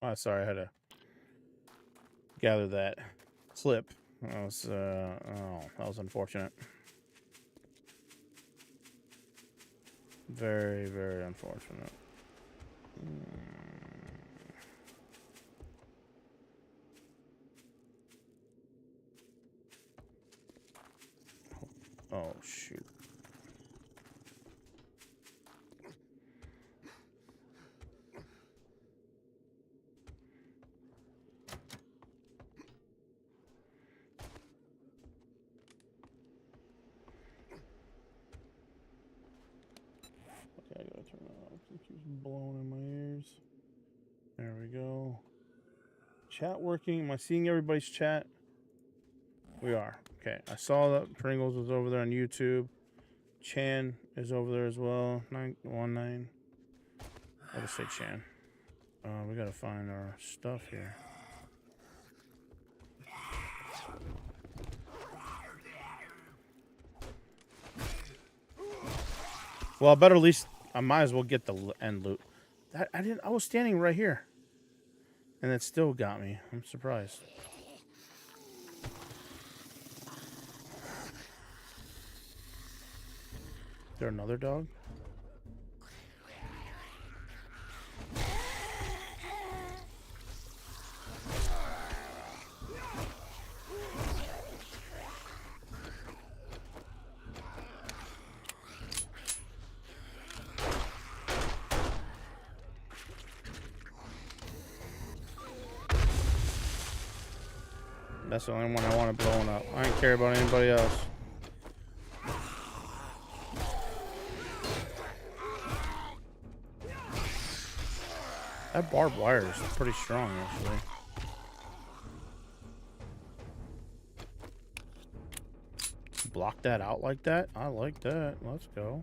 Oh, sorry, I had to gather that clip. That was, oh, that was unfortunate. Very, very unfortunate. Oh, shoot. Okay, I gotta turn it off. It keeps blowing in my ears. There we go. Chat working. Am I seeing everybody's chat? We are. Okay, I saw that Pringles was over there on YouTube. Chan is over there as well. 919. I'll just say Chan. We gotta find our stuff here. Well, I better at least. I might as well get the end loot. That I didn't. I was standing right here, and it still got me. I'm surprised. Is there another dog? That's the only one I want to blow up. I don't care about anybody else. That barbed wire is pretty strong, actually. Block that out like that? I like that. Let's go.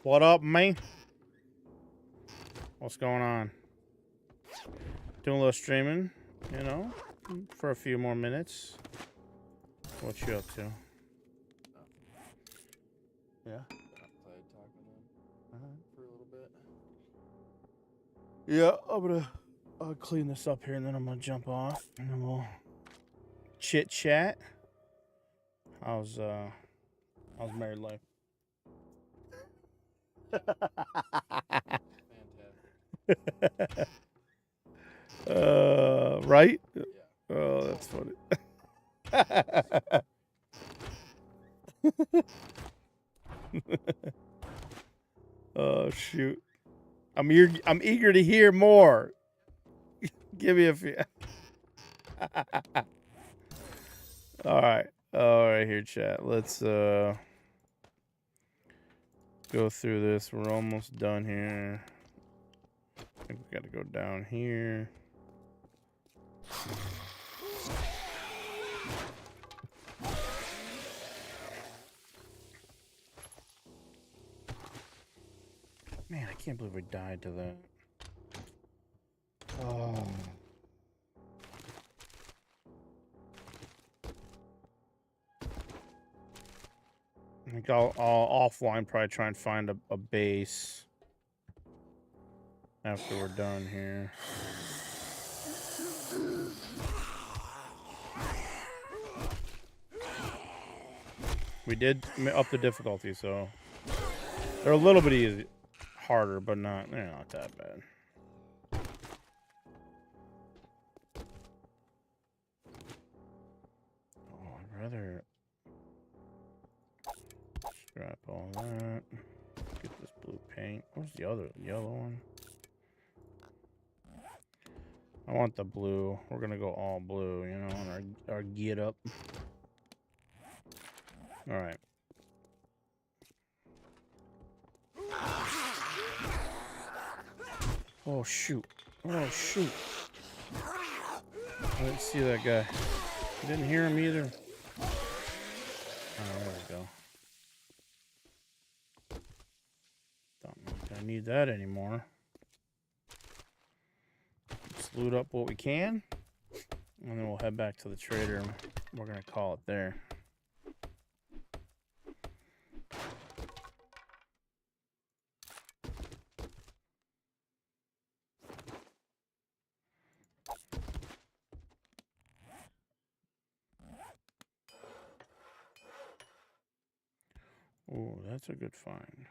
What up, man? What's going on? Doing a little streaming, you know, for a few more minutes. What you up to? Yeah. Played talk with him for a little bit. Yeah, I'll clean this up here and then I'm gonna jump off and then we'll chit chat. How's married life? Fantastic. Right? Yeah. Oh, that's funny. Oh shoot! I'm eager to hear more. Give me a few. All right, here, chat. Let's go through this. We're almost done here. I think we got to go down here. Man, I can't believe we died to that. Oh. I think I'll offline probably try and find a base after we're done here. We did up the difficulty, so they're a little bit easy, harder, but they're not that bad. Oh, I'd rather scrap all that. Get this blue paint. Where's the other yellow one? I want the blue. We're gonna go all blue, you know, on our get up. All right. Oh shoot! Oh shoot! I didn't see that guy. I didn't hear him either. Oh, there we go. Don't think I need that anymore. Let's loot up what we can, and then we'll head back to the trader. We're gonna call it there. Oh, that's a good find.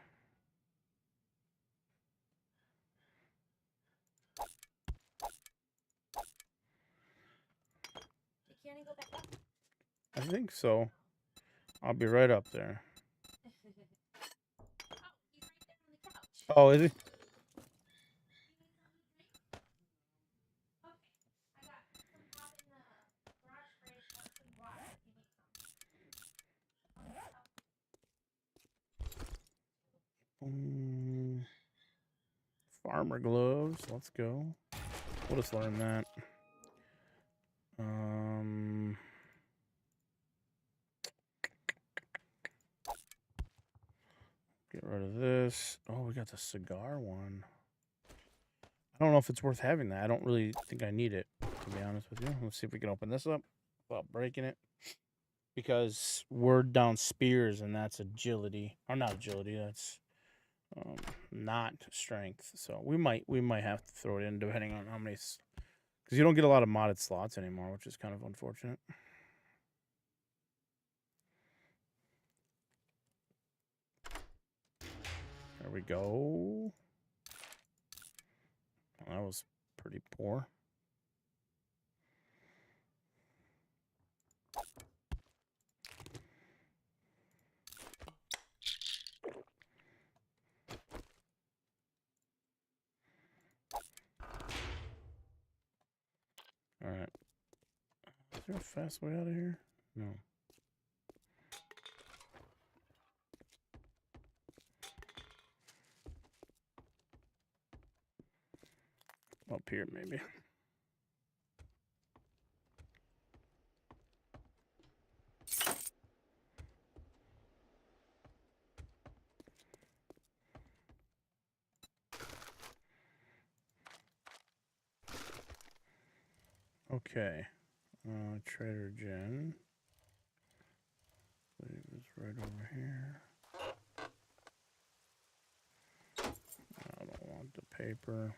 I think so. I'll be right up there. Oh, is he? Farmer gloves. Let's go. We'll just learn that. Get rid of this. Oh, we got the cigar one. I don't know if it's worth having that. I don't really think I need it, to be honest with you. Let's see if we can open this up without breaking it. Because we're down spears, and that's agility. Or not agility, that's not strength. So we might have to throw it in depending on how many... Because you don't get a lot of modded slots anymore, which is kind of unfortunate. There we go. Well, that was pretty poor. All right. Is there a fast way out of here? No. Up here, maybe. Okay. Trader Jen. It was right over here. I don't want the paper.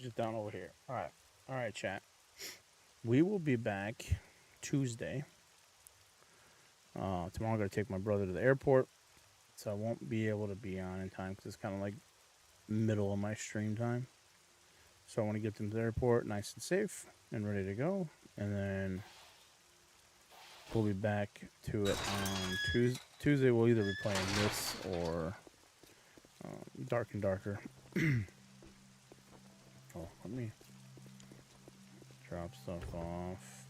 Just down over here. All right, chat. We will be back Tuesday. Tomorrow I'm going to take my brother to the airport, so I won't be able to be on in time because it's kind of like middle of my stream time. So I want to get them to the airport nice and safe and ready to go, and then we'll be back to it on Tuesday. We'll either be playing this or Dark and Darker. Oh, let me drop stuff off.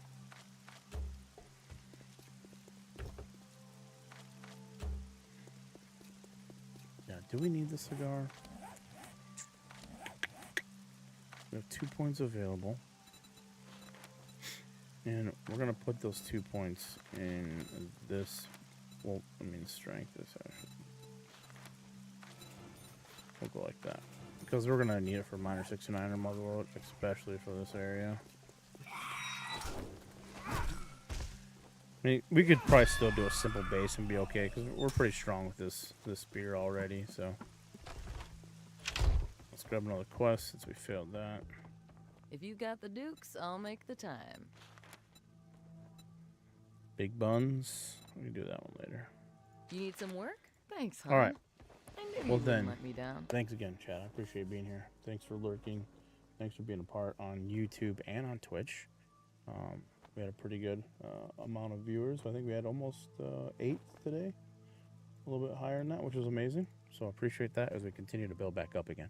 Yeah, do we need the cigar? We have 2 points available. And we're going to put those 2 points in this. Well, I mean, strength this actually. We'll go like that. Because we're going to need it for minor 69 or motherload, especially for this area. I mean, we could probably still do a simple base and be okay, because we're pretty strong with this spear already, so. Let's grab another quest since we failed that. If you got the dukes, I'll make the time. Big buns. We can do that one later. You need some work? Thanks, hon. All right. I knew Well you then, wouldn't let me down. thanks again, Chad. I appreciate being here. Thanks for lurking. Thanks for being a part on YouTube and on Twitch. We had a pretty good amount of viewers. I think we had almost 8 today. A little bit higher than that, which was amazing. So I appreciate that as we continue to build back up again.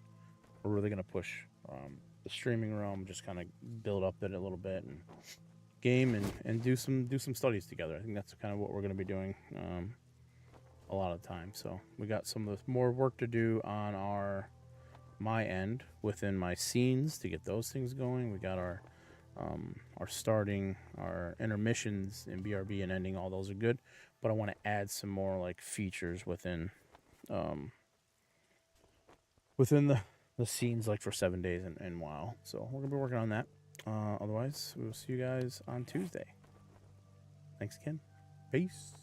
We're really going to push the streaming realm, just kind of build up it a little bit and game and do some studies together. I think that's kind of what we're going to be doing a lot of the time. So we got some of the more work to do on my end within my scenes to get those things going. We got our starting, our intermissions in BRB and ending, all those are good, but I want to add some more like features within the scenes, like for 7 days and WoW. So we're gonna be working on that. Otherwise, we will see you guys on Tuesday. Thanks again. Peace.